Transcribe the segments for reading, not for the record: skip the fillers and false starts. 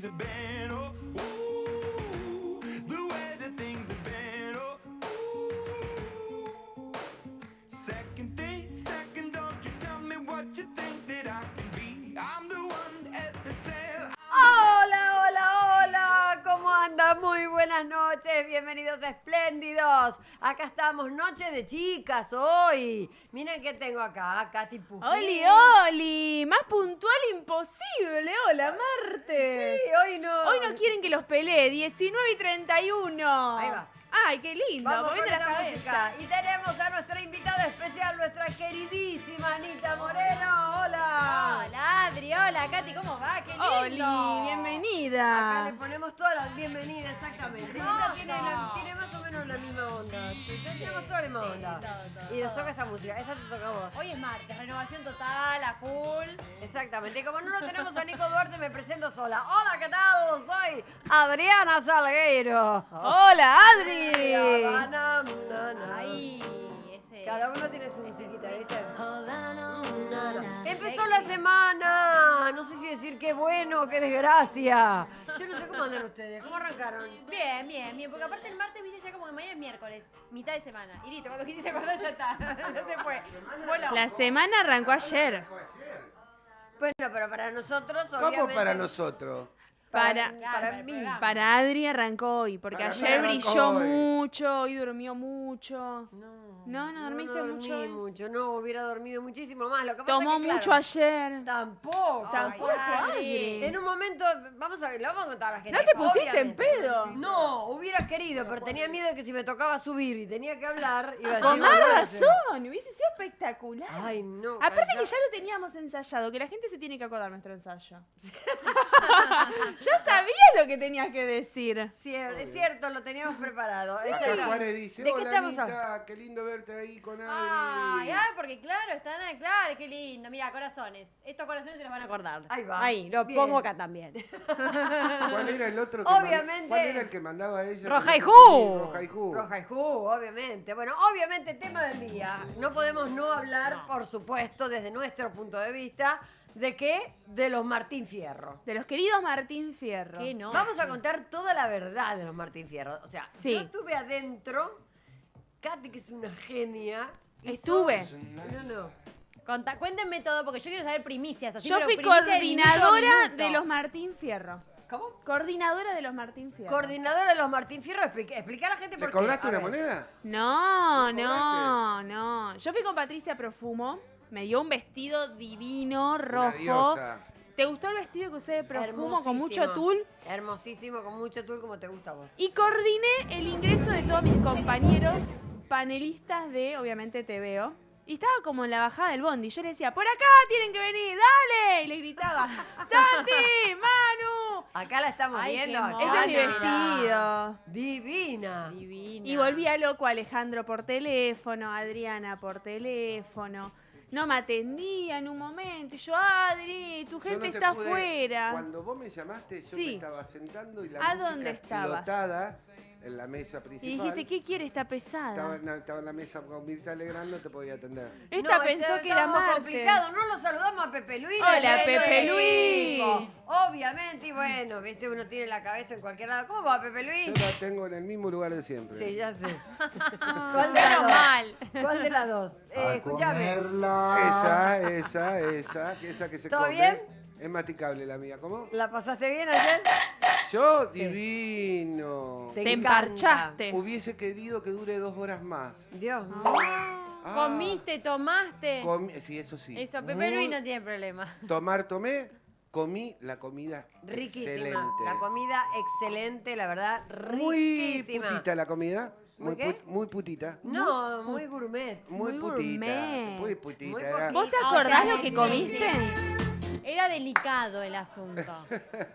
have been. Oh, ooh, the way that things have been. Oh, ooh. Second, don't you tell me what you think that I can be. I'm the one at the sail. Hola, hola, hola, ¿cómo andan? Muy buenas noches, bienvenidos a Espléndidos. Acá estamos, noche de chicas hoy. Miren qué tengo acá, Katy Pujín. ¡Oli, Oli! Más puntual imposible. Hola, martes. Sí, hoy no. Hoy no quieren que los pelee. 19 y 31. Ahí va. ¡Ay, qué lindo! Vamos con Moviendo la la música. cabeza. Y tenemos a nuestra invitada especial, nuestra queridísima Anita Moreno. Hola. Hola, Adri, hola, Katy, ¿cómo va? ¡Qué lindo! ¡Oli, bienvenida! Acá le ponemos todas las bienvenidas, exactamente. Ella tiene más o menos la misma onda. Tenemos toda la misma onda. Y nos toca esta música. Esta te toca a vos. Hoy es martes, renovación total, a full. Exactamente. Y como no lo tenemos a Nico Duarte, me presento sola. Hola, ¿qué tal? Soy Adriana Salgueiro. ¡Hola, Adri! Ay, ese. Cada uno tiene su musiquita, ¿viste? Empezó la semana. No sé si decir qué bueno o qué desgracia. Yo no sé cómo andan ustedes. ¿Cómo arrancaron? Bien, bien, bien, porque aparte el martes viste ya como que mañana es miércoles, mitad de semana. Y listo, cuando quisiste acordar ya está. No se fue. Voló. La semana arrancó ayer. Bueno, pero para nosotros, ¿Cómo obviamente. para nosotros? Para mí. Para Adri arrancó hoy, porque Para mí ayer arrancó brilló hoy. mucho, hoy durmió mucho. No dormiste dormí mucho hoy. mucho. No, hubiera dormido muchísimo más. Lo que pasa Tomó es que, claro, mucho ayer. Tampoco. Tampoco, Adri. En un momento, vamos a ver, lo vamos a contar a la gente. ¿No te pusiste en Obviamente. pedo? No, hubiera querido, pero tenía miedo de que si me tocaba subir y tenía que hablar, iba a decir. Con más boludeces. razón, hubiese sido espectacular. Ay, no. Aparte calla. que ya lo teníamos ensayado, que la gente se tiene que acordar nuestro ensayo. Ya sabías lo que tenías que decir. Es cierto, lo teníamos preparado. Es Acá cierto. Juárez dice, ¿De qué hola estamos Anita, qué lindo verte ahí con Adri. Ay, porque claro, están claro, qué lindo. Mira, corazones. Estos corazones se los van a acordar. Ahí va. Ahí, lo Bien. pongo acá también. ¿Cuál era el otro que Obviamente. ¿Cuál era el que mandaba ella? Rojaijú. Rojaijú. Roja y jugo, obviamente. Bueno, obviamente, tema del día. No podemos no hablar, por supuesto, desde nuestro punto de vista, ¿de qué? De los Martín Fierro. De los queridos Martín Fierro. ¿Qué no? Vamos a contar toda la verdad de los Martín Fierro. O sea, Sí. yo estuve adentro, Katy, que es una genia. hizo- Estuve. No. Cuéntenme todo, porque yo quiero saber primicias. Así, Yo pero fui primicia de coordinadora minuto a minuto. de los Martín Fierro. ¿Cómo? Coordinadora de los Martín Fierro. Coordinadora de los Martín Fierro. Explica a la gente por ¿Le qué. cobraste A una ver. moneda? No, ¿No no. Yo fui con Patricia Profumo. Me dio un vestido divino, Una rojo. diosa. ¿Te gustó el vestido que usé de Profumo con mucho Hermosísimo. tul? Hermosísimo, con mucho tul, como te gusta a vos. Y coordiné el ingreso de todos mis compañeros panelistas de, obviamente, TVO. Y estaba como en la bajada del bondi. Yo le decía, por acá tienen que venir, dale. Y le gritaba, Santi, Manu. Acá la estamos Ay, viendo. qué acá, Ese es mi mirá. vestido. Divina. Divina. Y volvía loco Alejandro por teléfono, Adriana por teléfono. No me atendía en un momento. Y yo, Adri, tu Yo gente no te está pude- afuera. Cuando vos me llamaste, yo Sí. me estaba sentando y la ¿A música dónde estabas? explotada en la mesa Y principal. dijiste, ¿qué quiere? Está pesada. Estaba en la mesa con Mirta Legrand, no te podía atender. Esta pensó que era estábamos Marte. complicado. No lo saludamos a Pepe Luis. Hola, el Pepe del Luis. equipo. Obviamente, y bueno, viste, uno tiene la cabeza en cualquier lado. ¿Cómo va, Pepe Luis? Yo la tengo en el mismo lugar de siempre. Sí, ya sé. ¿Cuál de las Menos dos? mal. ¿Cuál de las dos? Escúchame. Esa que se ¿Todo come. bien? Es masticable la mía, ¿cómo? ¿La pasaste bien ayer? Yo, divino. Te encanta. emparchaste. Hubiese querido que dure 2 horas más. Dios mío. Ah, Comiste, tomaste. Sí, eso sí. Eso, Pepe Luis no tiene problema. Tomé, comí la comida Riquísima. excelente. La comida excelente, la verdad, Muy riquísima. putita la comida. ¿Muy qué? Muy putita. No, muy gourmet. Muy Muy putita. gourmet. Muy putita. Muy era- ¿Vos te O sea, acordás lo que sí, comiste? Era delicado el asunto.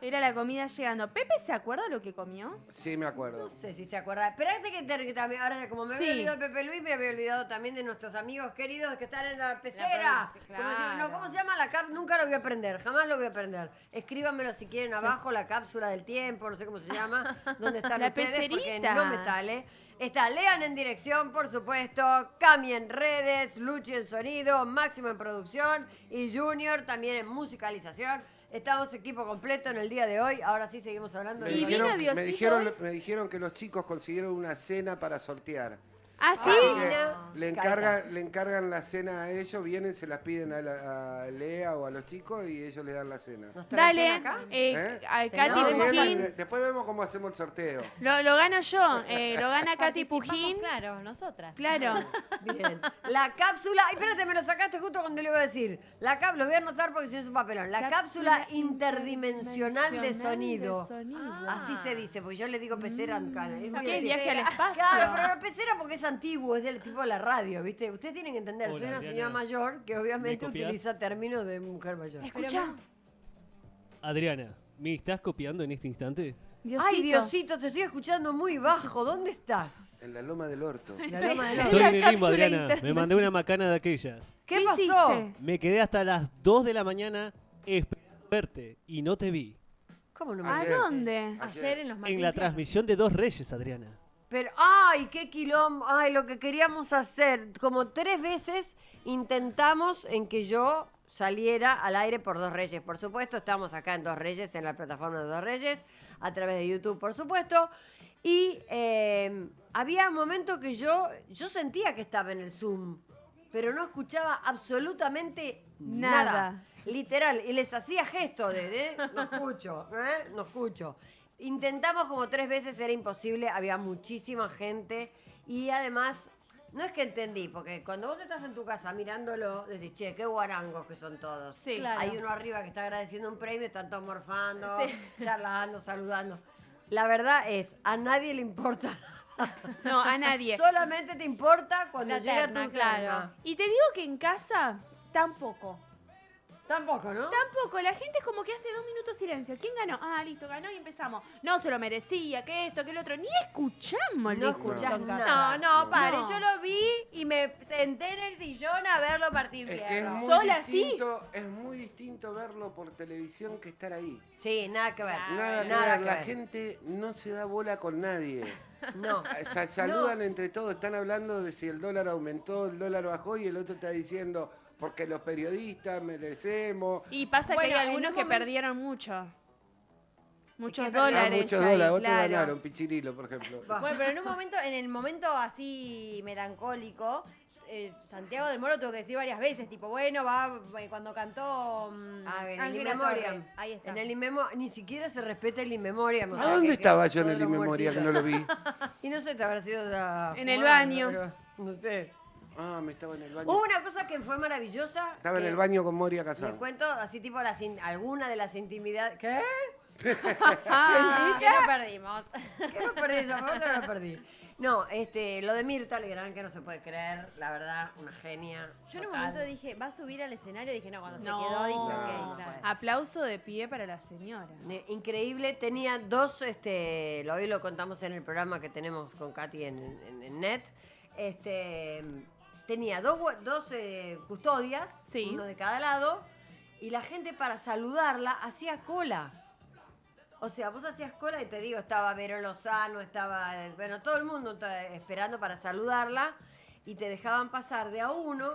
Era la comida llegando. ¿Pepe se acuerda lo que comió? Sí, me acuerdo. No sé si se acuerda. Espérate que también, ahora como me había Sí. olvidado de Pepe Luis, me había olvidado también de nuestros amigos queridos que están en la pecera. provincia, Como decir, no, claro. ¿cómo se llama la cap? Nunca lo voy a aprender, jamás lo voy a aprender. Escríbanmelo si quieren abajo, la cápsula del tiempo, no sé cómo se llama, dónde están La ustedes, porque pecerita. no me sale. Está Lean en dirección, por supuesto, Cami en redes, Luchi en sonido, Máximo en producción y Junior también en musicalización. Estamos equipo completo en el día de hoy. Ahora sí seguimos hablando Me de dijeron, Diosito me, hoy. dijeron, me dijeron que los chicos consiguieron una cena para sortear. ¿Ah, sí? Así que Ah, le encargan la cena a ellos, vienen, se las piden a Lea o a los chicos y ellos le dan la cena. ¿Nos traen Dale, acá? a Sí, Katy no, bien, Pujín. después vemos cómo hacemos el sorteo. Lo gano yo, lo gana Katy Participamos, Pujín. Claro, nosotras. Claro. Bien. La cápsula. Ay, espérate, me lo sacaste justo cuando le iba a decir. Lo voy a anotar porque si no es un papelón. La cápsula interdimensional de sonido. Así se dice, porque yo le digo pecera acá. Es muy ¿Qué divertido. viaje al espacio? Claro, pero la pecera porque es antiguo, es del tipo de la radio, ¿viste? Ustedes tienen que entender, Hola, soy una Adriana. señora mayor que obviamente ¿Me copias? utiliza términos de mujer mayor. Escucha. Adriana, ¿me estás copiando en este instante? Ay, Diosito, te estoy escuchando muy bajo. ¿Dónde estás? En la loma del orto. La loma del Estoy orto. en el limbo, cápsula Adriana. Me mandé una macana de aquellas. ¿Qué ¿Qué pasó? hiciste? Me quedé hasta las 2 de la mañana esperando verte y no te vi. ¿Cómo no me ¿A Ayer. dónde? Ayer en los Martín En la Fierro. transmisión de Dos Reyes, Adriana. Pero, ay, qué quilombo, ay, lo que queríamos hacer. Como 3 veces intentamos en que yo saliera al aire por Dos Reyes. Por supuesto, estamos acá en Dos Reyes, en la plataforma de Dos Reyes, a través de YouTube, por supuesto. Y había un momento que yo sentía que estaba en el Zoom, pero no escuchaba absolutamente nada. Literal, y les hacía gesto de no escucho, no escucho. Intentamos como 3 veces, era imposible, había muchísima gente y además, no es que entendí, porque cuando vos estás en tu casa mirándolo, decís, che, qué guarangos que son todos. Sí. Claro. Hay uno arriba que está agradeciendo un premio, están todos morfando, Sí. charlando, saludando. La verdad es, a nadie le importa. No, a nadie. Solamente te importa cuando La llega terna, tu claro. terna. Y te digo que en casa, tampoco. Tampoco, ¿no? Tampoco, la gente es como que hace 2 minutos silencio. ¿Quién ganó? Ah, listo, ganó y empezamos. No se lo merecía, que esto, que el otro. Ni escuchamos. No listo. escuchás No, nada. no, pare, No. yo lo vi y me senté en el sillón a verlo Martín Es Fierro. que es muy Sola, sí. distinto, es muy distinto verlo por televisión que estar ahí. Sí, nada que ver. Nada que Nada ver, la gente no se da bola con nadie. No. Saludan entre todos, están hablando de si el dólar aumentó, el dólar bajó y el otro está diciendo porque los periodistas merecemos. Y pasa Bueno, que hay en algunos un que momento- perdieron mucho. Muchos que perdieron? Ah, dólares. muchos ahí, dólares, otros claro. ganaron, Pichirilo, por ejemplo. Va. Bueno, pero en el momento así melancólico, Santiago del Moro tuvo que decir varias veces, tipo, bueno, va, cuando cantó Ah, en el Ángela Inmemoria. Torre. Ahí está. En el Inmemoria, ni siquiera se respeta el Inmemoria. ¿A dónde estaba yo en el Inmemoria Inmemoria que no lo vi? Y no sé, te habrá sido ya En el fumando, baño. pero no sé. Ah, me estaba en el baño. Hubo una cosa que fue maravillosa. Estaba en que el baño con Moria Les Kazan. cuento así tipo alguna de las intimidades. ¿Qué? Ah, ¿Qué nos perdimos? ¿Qué no perdí? Yo no lo perdí. No, lo de Mirta Legrand, que no se puede creer, la verdad, una genia. Yo en un total. momento dije, ¿va a subir al escenario? Dije, no, cuando No. se quedó, dije, No, ok, claro. pues. aplauso de pie para la señora. Increíble, tenía 2, hoy lo contamos en el programa que tenemos con Katy en Net, tenía dos custodias, Sí. uno de cada lado, y la gente para saludarla hacía cola. O sea, vos hacías cola y te digo, estaba Vero Lozano, estaba, bueno, todo el mundo estaba esperando para saludarla y te dejaban pasar de a uno,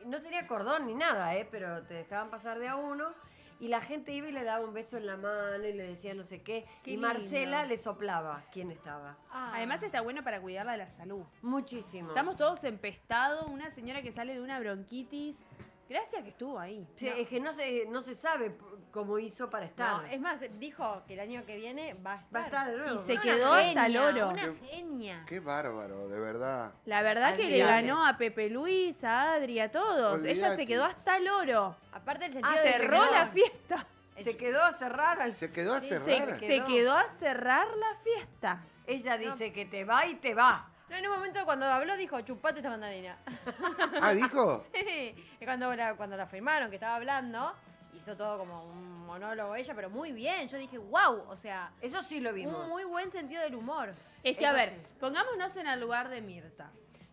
no tenía cordón ni nada, pero te dejaban pasar de a uno y la gente iba y le daba un beso en la mano y le decía no sé qué, Qué y Marcela lindo. le soplaba quién estaba. Ah. Además está bueno para cuidarla de la salud. Muchísimo. Estamos todos empestados, una señora que sale de una bronquitis. Gracias que estuvo ahí. Sí, es que no se sabe cómo hizo para estar. No, es más, dijo que el año que viene va a estar. Va a estar de nuevo. Y se Una quedó hasta el Genia, oro. Una genia. Qué bárbaro, de verdad. La verdad que Así le es. ganó a Pepe Luis, a Adri, a todos. Ella Olvídate. se quedó hasta el oro. Aparte el sentido Ah, de Cerró quedó. la fiesta. Se quedó a cerrar. Se quedó a Se, cerrar. se quedó a cerrar la fiesta. Ella dice que te va y te va. No, en un momento cuando habló dijo, chupate esta mandarina. Ah, ¿dijo? Sí. Y cuando la firmaron, que estaba hablando, hizo todo como un monólogo ella, pero muy bien. Yo dije, wow, o sea, Eso sí lo vimos. un muy buen sentido del humor. Es que, Eso a ver, sí. pongámonos en el lugar de Mirta.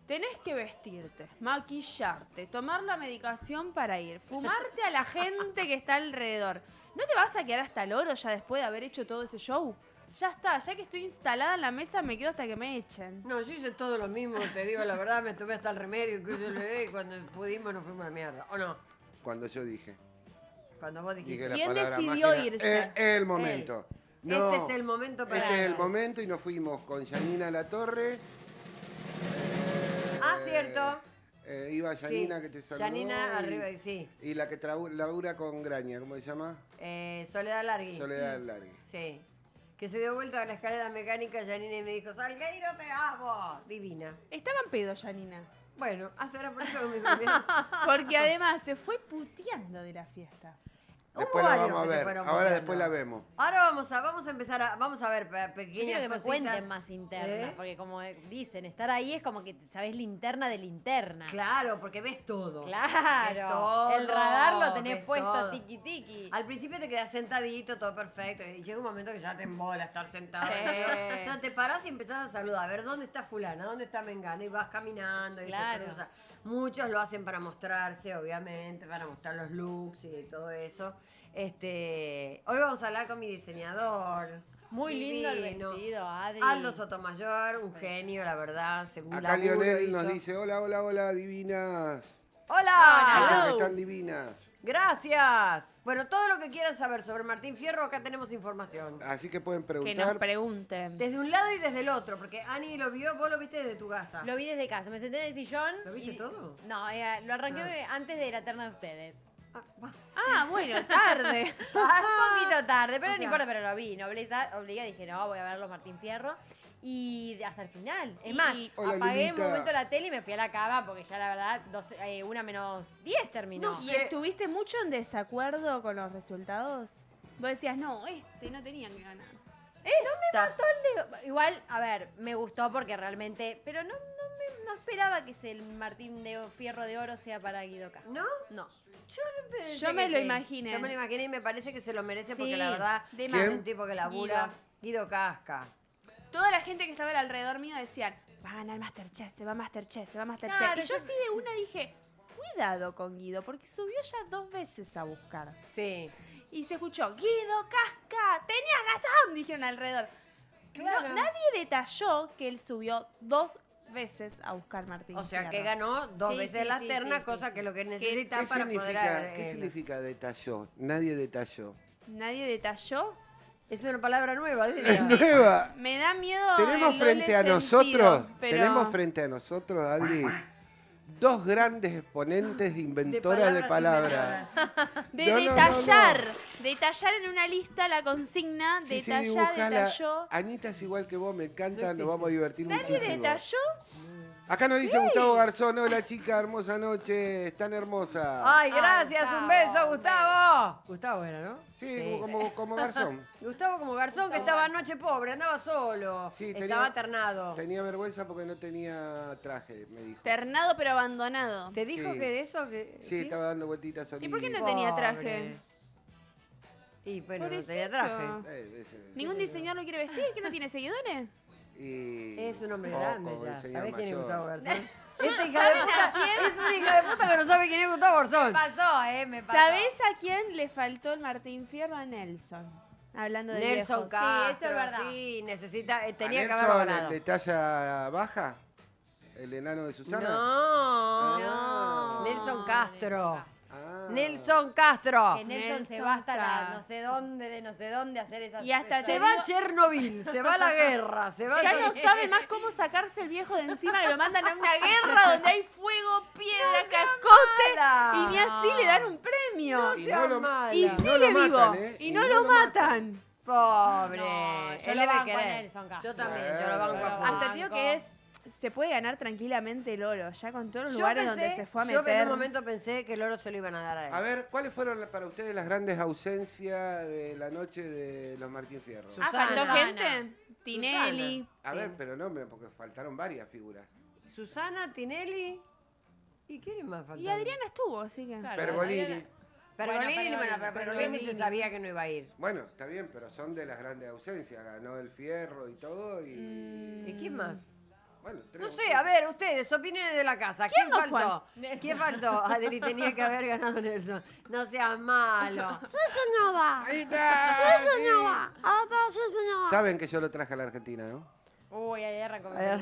Tenés que vestirte, maquillarte, tomar la medicación para ir, fumarte a la gente que está alrededor. ¿No te vas a quedar hasta el oro ya después de haber hecho todo ese show? ya está, ya que estoy instalada en la mesa me quedo hasta que me echen. No, yo hice todo lo mismo, te digo la verdad, me tomé hasta el remedio que yo le di y cuando pudimos nos fuimos a la mierda. ¿O no? Cuando yo dije. Cuando vos dijiste. Dije la ¿Quién palabra decidió mágica. irse? Es el momento. No, Este es el momento para Este es el él. momento y nos fuimos con Janina Latorre. Ah, cierto. Iba Janina Sí. que te saludó. Janina arriba, sí. Y la que labura con Graña, ¿cómo se llama? Soledad Largui. Soledad Largui. Sí. Que se dio vuelta a la escalera mecánica, Janina, y me dijo, Salgueiro, te amo. Divina. Estaban pedos, Janina. Bueno, era por eso que me conviene. Porque además se fue puteando de la fiesta. Después Hubo la varios vamos a que se ver. fueron Ahora puteando. después la vemos. Ahora vamos a empezar vamos a ver Yo pequeñas quiero que me cositas. cuenten más internas, ¿Eh? porque como dicen, estar ahí es como que sabés linterna de linterna. Claro, porque ves todo. Ves Claro. todo, El radar lo tenés ves puesto todo. tiki tiki. Al principio te quedas sentadito, todo perfecto, y llega un momento que ya te embola estar sentado. Sí. Entonces te parás y empezás a saludar, a ver dónde está fulana, dónde está Mengana, y vas caminando y Claro. esas cosas. Muchos lo hacen para mostrarse, obviamente, para mostrar los looks y todo eso. Hoy vamos a hablar con mi diseñador. Muy lindo el Divino. vestido, Adri. Aldo Sotomayor, un genio, la verdad. Según Acá laburo Lionel nos hizo. dice, hola, hola, hola, divinas. ¡Hola! Dicen que Hello. están divinas. Gracias. Bueno, todo lo que quieran saber sobre Martín Fierro, acá tenemos información. Así que pueden Que nos preguntar. pregunten. Desde un lado y desde el otro, porque Ani lo vio, vos lo viste desde tu casa. Lo vi desde casa, me senté en el sillón. ¿Lo viste todo? No, lo arranqué antes de la terna de ustedes. Ah, bueno, tarde. Un poquito tarde, pero O no sea- importa, pero lo vi. No obligué, dije, no, voy a verlo Martín Fierro. Y hasta el final. Es Y- más, Hola, apagué Lulita. un momento la tele y me fui a la cama porque ya la verdad, 1 menos 10 terminó. No ¿Y sé. estuviste mucho en desacuerdo con los resultados? Vos decías, no, no tenían que ganar. Esta. Igual, a ver, me gustó porque realmente. Pero no esperaba que el Martín de Fierro de Oro sea para Guido Casca. ¿No? No. Pensé Yo que me lo sí. imaginé. Yo me lo imaginé y me parece que se lo merece porque Sí, la verdad de es más. un tipo que labura. Guido Casca. Toda la gente que estaba alrededor mío decían, va a ganar Masterchef, se va a Masterchef, se va a Masterchef. Claro, y yo yo- así de una dije, cuidado con Guido, porque subió ya 2 veces a buscar. Sí. Y se escuchó, Guido Casca, tenías razón, dijeron alrededor. Claro. No, nadie detalló que él subió 2 veces a buscar Martín O sea, Fierro. que ganó 2 Sí, veces sí, la sí, terna, sí, cosa sí, que sí. lo que necesita ¿Qué para poder... significa, ¿Qué significa detalló? Nadie detalló. ¿Nadie detalló? Es una palabra nueva, Es diría. nueva. Me da miedo Tenemos el frente a doble nosotros, sentido, pero tenemos frente a nosotros, Adri, 2 grandes exponentes inventoras de palabras. de No, no, no, detallar, detallar en una lista la consigna, Sí, sí, detallá, dibujala. detalló. Anita es igual que vos, me encanta, No nos existe. vamos a divertir ¿Nadie muchísimo. detalló? Acá nos dice Gustavo Garzón, hola chica, hermosa noche, tan hermosa. Ay, gracias, Gustavo, un beso, un Gustavo. Gustavo era, ¿no? Sí, como Garzón. Gustavo como garzón que estaba anoche pobre, andaba solo. Sí, estaba ternado. Tenía vergüenza porque no tenía traje, me dijo. Ternado pero abandonado. ¿Te dijo Sí. que eso? Que, Sí, estaba dando vueltitas solito. ¿Y por qué no tenía traje? Y bueno, no Pobrecito. tenía traje. ¿Ningún diseñador lo quiere vestir? ¿Que no tiene seguidores? Es un hombre Poco, grande el ya. señor ¿Sabés quién es mayor. Gustavo Garzón? Esta hija de puta es una hija de puta que no sabe quién es Gustavo Garzón. Me pasó. ¿Sabés a quién le faltó el Martín Fierro? A Nelson. Hablando de Nelson viejos. Castro. eso es verdad. Sí, necesita, tenía ¿A que haberlo Nelson, ganado. el de talla baja? ¿El enano de Susana? No, Ah. Nelson Castro. Ah. Nelson Castro. Que Nelson se Nelson va hasta la Castro. no sé dónde, de no sé dónde hacer esas Y hasta Se te va a digo- Chernobyl, se va a la guerra, se va Ya a... no sabe más cómo sacarse el viejo de encima, que lo mandan a una guerra donde hay fuego, piedra, cascote, mala. y ni así le dan un premio. No Y seas no lo- mala. y no sigue lo vivo. matan, ¿eh? Y no lo matan. Pobre. No, yo Él lo debe banco a querer. Nelson Castro. Yo también, Sí, yo lo banco a claro. full. Hasta te digo que se puede ganar tranquilamente el oro, ya con todos los Yo lugares pensé- donde se fue a Yo en meter. un momento pensé que el oro se lo iban a dar a él. A ver, ¿cuáles fueron para ustedes las grandes ausencias de la noche de los Martín Fierro? Ah, faltó Susana. gente. Tinelli. A ver, pero no, porque faltaron varias figuras. Susana, Tinelli. ¿Y quién más faltó? Y Adriana estuvo, así que. Claro, Pergolini. Adriana- Pergolini, Bueno, bueno, pero Pergolini se Pergolini. sabía que no iba a ir. Bueno, está bien, pero son de las grandes ausencias. Ganó el Fierro y todo y... ¿Y quién más? Bueno, No tenemos- sé, a ver, ustedes, opiniones de la casa. ¿Quién no faltó? ¿Quién faltó? Adri, tenía que haber ganado Nelson. No seas malo. ¡Sí, señora! Ahí está. ¡Sí, señora! ¡Ah, sí, señora! Saben que yo lo traje a la Argentina, ¿no? Uy, ahí arrancó. Ay, ¿A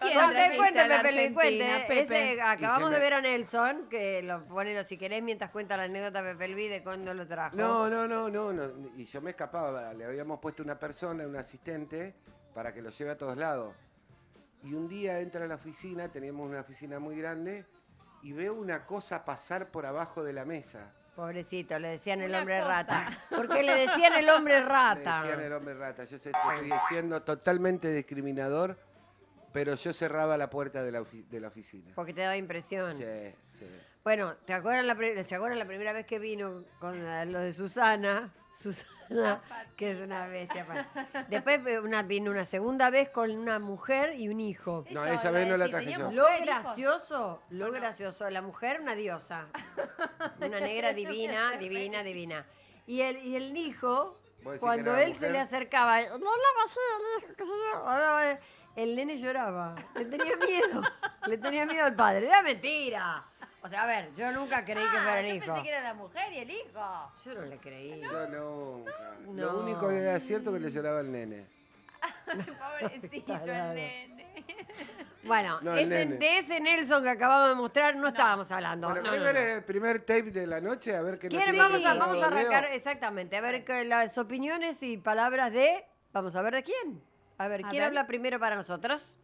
quién Cuente, trajiste cuente, a la Pepe, Luis, cuente. Argentina, Pepe? Ese, acabamos me- de ver a Nelson, que lo ponelo si querés mientras cuenta la anécdota Pepe Luis de cuándo lo trajo. No. Y yo me escapaba. Le habíamos puesto una persona, un asistente, para que lo lleve a todos lados. Y un día entra a la oficina, teníamos una oficina muy grande, y veo una cosa pasar por abajo de la mesa. Pobrecito, le decían el Una hombre cosa. rata. ¿Por qué le decían el hombre Me rata? decían el hombre rata. Yo sé que estoy siendo totalmente discriminador, pero yo cerraba la puerta de la oficina. Porque te daba impresión. Sí, sí. Bueno, ¿se acuerdan la primera vez que vino con lo de Susana? Susana, que es una bestia. Después vino una segunda vez con una mujer y un hijo. No, Eso esa iba a vez no la decir, traje yo. teníamos- Lo ¿Fue el gracioso, la mujer una diosa. Una negra divina, divina, divina. Y el hijo, ¿Vos decís que cuando era la él se mujer? le acercaba, no hablaba así, el hijo, qué sé yo, hablaba, el nene lloraba. Le tenía miedo. Le tenía miedo al padre. Era mentira. O sea, a ver, yo nunca creí que fuera el yo hijo. pensé que era la mujer y el hijo. Yo no le creí. Yo nunca. No. Lo único que era cierto que le lloraba al nene. Pobrecito Claro. el nene. Bueno, No, el nene. de ese Nelson que acabamos de mostrar no estábamos hablando. Bueno, No, no, primero no. el primer tape de la noche, a ver qué nos ¿Quieren? tiene Vamos a preparado arrancar, Leo. exactamente, a ver las opiniones y palabras de... Vamos a ver de quién. A ver, A ¿quién ver. habla primero para nosotros?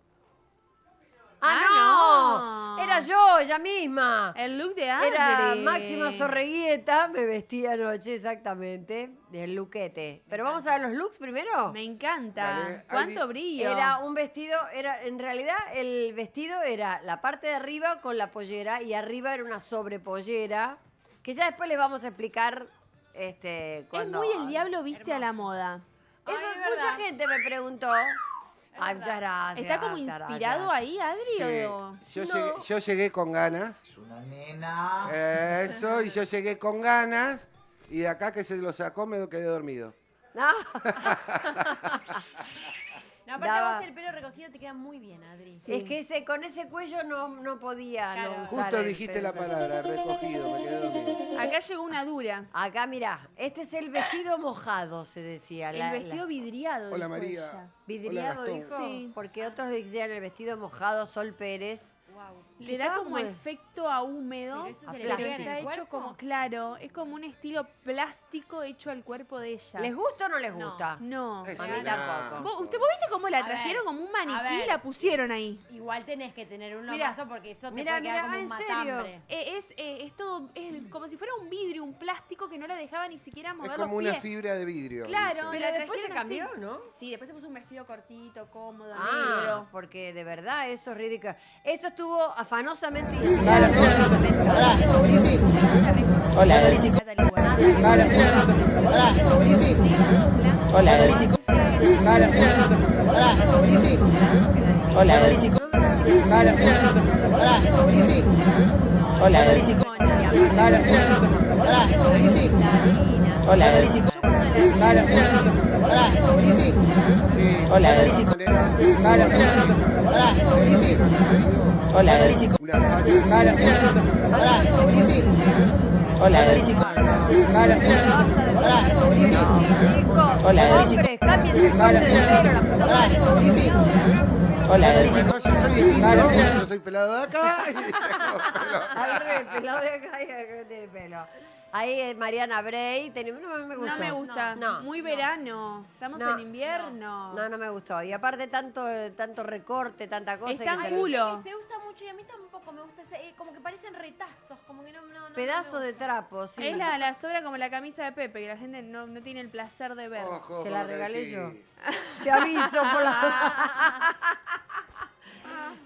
Ah, no. Era yo, ella misma. El look de Era Adri. Máxima Zorreguieta, me vestía anoche exactamente, del luquete. Pero vamos a ver los looks primero. Me encanta. Dale, ¿Cuánto Adri. brillo? Era un vestido, en realidad el vestido era la parte de arriba con la pollera y arriba era una sobrepollera, que ya después les vamos a explicar Es cuando... muy el diablo viste a la moda. Eso Ay, es mucha verdad. gente me preguntó. Ay, muchas gracias. ¿Está como muchas inspirado gracias. ahí, Adri? Sí, o- yo llegué con ganas. Una nena. Eso, y yo llegué con ganas. Y de acá que se lo sacó me quedé dormido. Ah, No, aparte Daba- vos el pelo recogido te queda muy bien, Adri. Es que con ese cuello no podía Claro. no usar Justo el dijiste la pelo. palabra, recogido, me quedé dormido. Acá llegó una dura. Acá, mirá, este es el vestido mojado, se decía. El vestido vidriado. Hola dijo María. ella. Vidriado, Hola, dijo. Gastón. Sí. Porque otros decían el vestido mojado, Sol Pérez. Le da Estaba como como- efecto a húmedo. Pero eso A se le plástico. pega en Está el hecho cuerpo. como, claro, es como un estilo plástico hecho al cuerpo de ella. ¿Les gusta o no les No. gusta? No. Es A mí una- tampoco. ¿Vos viste cómo la A ver, trajeron como un a maniquí y ver. la pusieron ahí? Igual tenés que tener un Mira, lomazo porque eso te mira, puede quedar mira, como un ¿en serio? matambre. Es todo, es como si fuera un vidrio, un plástico que no la dejaba ni siquiera mover Es los como pies. una fibra de vidrio. Claro, dicen. Pero la después se trajeron cambió, así. ¿no? Sí, después se puso un vestido cortito, cómodo, Ah, negro. porque de verdad eso es ridículo. Eso estuvo afanosamente inspirado. Hola, Lizzy. Hola, Lizzy. Hola, Lizzy. Hola, Lizzy. Hola, Lizzy. Hola, Lizzy. Hola, Lizzy. Hola, Lizzy. Hola, Lizzy. Hola, Lizzy. Hola, Lizzy. Sí, Hola, de Lizzy. todas maneras, Hola, Lizzy. Hola, Lizzy. una facha. Hola, Lizzy. Hola, Lizzy. Hola, Lizzy. Chicos, Hola, Lizzy. hombres, cámbiense el corte de pelo, la puta madre. Hola, Lizzy. Hola, Lizzy. Bueno, yo soy distinto, yo soy pelado de acá y tengo pelo. Al revés, pelado de acá y acá tiene pelo. Ahí es Mariana Bray, no me gustó. No me gusta. No. Muy verano. Estamos No. en invierno. No me gustó. Y aparte tanto recorte, tanta cosa. Está que se- culo. Se usa mucho y a mí tampoco me gusta ese, como que parecen retazos, como que no Pedazo me de gusta. trapo, sí. Es la sobra como la camisa de Pepe, que la gente no tiene el placer de ver. Ojo, Se la como regalé decís. yo. Te aviso por la...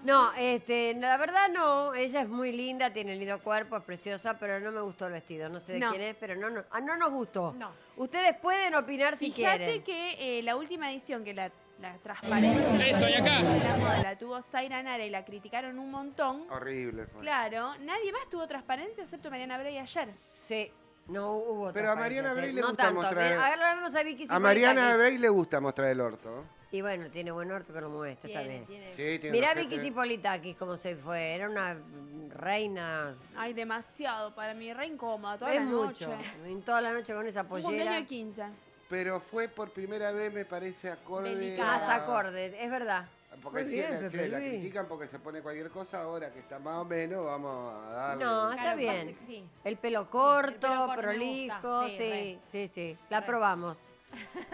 No, la verdad no, ella es muy linda, tiene lindo cuerpo, es preciosa, pero no me gustó el vestido. No sé de No. quién es, pero no nos gustó. No. Ustedes pueden opinar si Fíjate quieren. que la última edición, que la transparencia de la moda la tuvo Zaira Nara y la criticaron un montón. Horrible fue. Claro, nadie más tuvo transparencia excepto Mariana Bray ayer. Sí, no hubo Pero a transparencia, Mariana sí. Bray le no gusta tanto. mostrar- Ahora la vemos a Vicky A Mariana Zipatakis. Bray le gusta mostrar el orto. Y bueno, tiene buen orto que lo muestra, está bien. Sí, tiene Mirá una Vicky gente- Zipolitakis cómo se fue. Era una reina. Ay, demasiado para mí, re incómoda toda Es la mucho. noche. Y toda la noche con esa Un cumpleaños pollera. de 15. Pero fue por primera vez, me parece, acorde Delicada. Más acorde, es verdad. Porque Muy si bien, la, Pepe che, la Luis. critican porque se pone cualquier cosa, ahora que está más o menos, vamos a darle. No, está Claro, bien. pasa que sí. El pelo corto, el pelo corto me prolijo, gusta, sí, sí. La Re. probamos.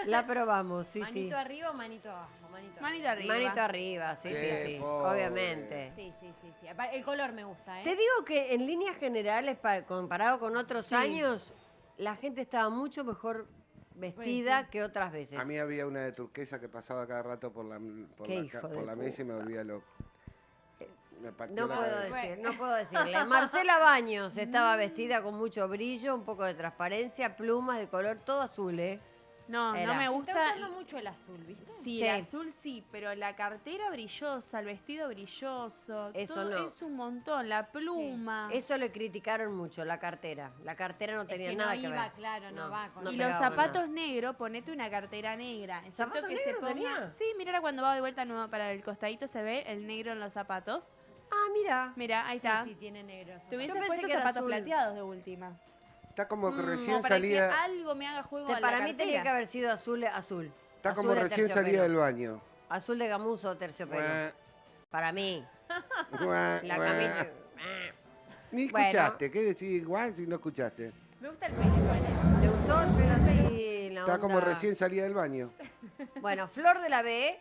La probamos, sí, Manito sí. arriba o manito abajo. Manito Manito arriba. Manito arriba, sí, Qué sí. pobre. Obviamente. Sí. El color me gusta, ¿eh? Te digo que en líneas generales, comparado con otros Sí. años, la gente estaba mucho mejor vestida que otras veces. A mí había una de turquesa que pasaba cada rato por la, Qué hijo de por la mesa y me puta. volvía loco. Me partió No la puedo cabeza. decir, no puedo decirle. Marcela Baños estaba vestida con mucho brillo, un poco de transparencia, plumas de color, todo azul, ¿eh? No, Era. no me Está gusta. usando mucho el azul, ¿viste? Sí, Sí. el azul sí, pero la cartera brillosa, el vestido brilloso, Eso todo no. es un montón, la pluma. Eso le criticaron mucho, la cartera. La cartera no tenía que nada no que iba, ver. claro, no va con- Y pegaba los nada. zapatos negros, ponete una cartera negra. excepto ¿Zapatos que se negros ponga. tenía? Sí, mira ahora cuando va de vuelta nuevo para el costadito se ve el negro en los zapatos. Ah, mira. Mira, ahí está. Sí, tiene negros. Te hubiese pensé puesto que era zapatos azul. plateados de última. Está como que recién Como para que salía, algo me haga juego a la Para mí tenía cartera. que haber sido azul. está Azul como de recién salía terciopelo. del baño. Azul de gamuzo o terciopelo. Guá, Para mí. guá, La guá. camisa. Ni Bueno. escuchaste, ¿qué decís, Juan, si no escuchaste? Me gusta el pelo igual. ¿Te gustó el pelo así? La Está como onda? recién salía del baño. Bueno, Flor de la B,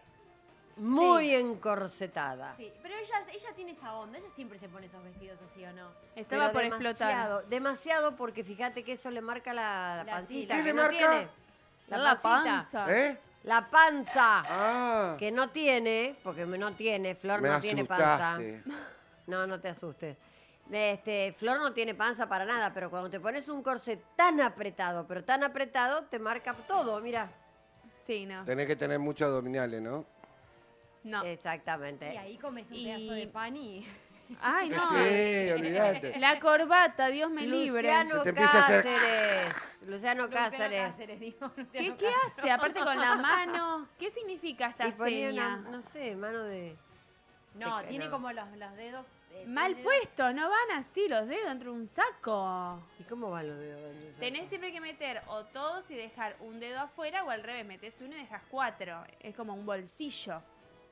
muy encorsetada. Sí, pero ella tiene esa onda. Ella siempre se pone esos vestidos así, ¿o no? Estaba Pero por explotar. demasiado, demasiado porque fíjate que eso le marca la La pancita. ¿Qué que le no marca? tiene. La pancita. panza. ¿Eh? La panza. Ah, Que no tiene, porque no tiene, Flor me no tiene panza. asustaste. No, no te asustes. Flor no tiene panza para nada, pero cuando te pones un corset tan apretado, pero tan apretado, te marca todo, mira. Sí, no. Tenés que tener muchos abdominales, ¿no? No. Exactamente. Y ahí comes un Y- pedazo de pan y... Ay, no. Sí, olvídate. La corbata, Dios me libre. Luciano Se te empieza a hacer- Cáceres. Luciano Luciano Cáceres. digo, ¿Qué, Luciano qué Cáceres. hace? Aparte con la mano. ¿Qué significa esta Y ponía seña? una, no sé, mano de... No, Te- tiene no. como los dedos... Mal tiene dedos- puesto, no van así los dedos dentro de un saco. ¿Y cómo van los dedos? Tenés siempre que meter o todos y dejar un dedo afuera o al revés, metés uno y dejas 4. Es como un bolsillo.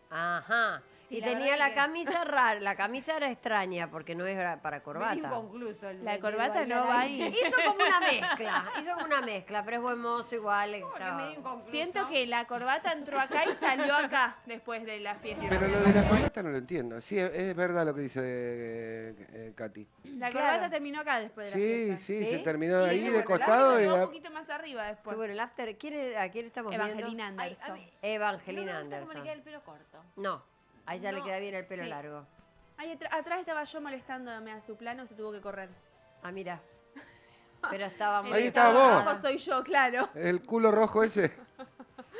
Ajá. Sí, y la tenía verdad la que- camisa rara, la camisa era extraña porque no era para Medio corbata. inconcluso el La el corbata bailar no va ahí. Hizo como una mezcla, pero es buen mozo igual. que estaba- medio inconcluso. Siento que la corbata entró acá y salió acá después de la fiesta. Pero lo de la corbata no lo entiendo. Sí, es verdad lo que dice Katy. La Claro. corbata terminó acá después de la Sí, fiesta. sí, ¿Sí? se terminó Y ahí bueno, de la costado y quedó un la- poquito más arriba después. Sí, bueno, el after, ¿a quién estamos Evangelina viendo? Anderson. Ay, a mí- Evangelina no me gusta cómo le Anderson. queda el pelo corto. No, a ella le No, queda bien el pelo sí. largo. Ahí atrás estaba yo molestándome a su plano, se tuvo que correr. Ah, mira. Pero estaba muy... Ahí estaba estaba vos. abajo soy yo, claro. el culo rojo ese.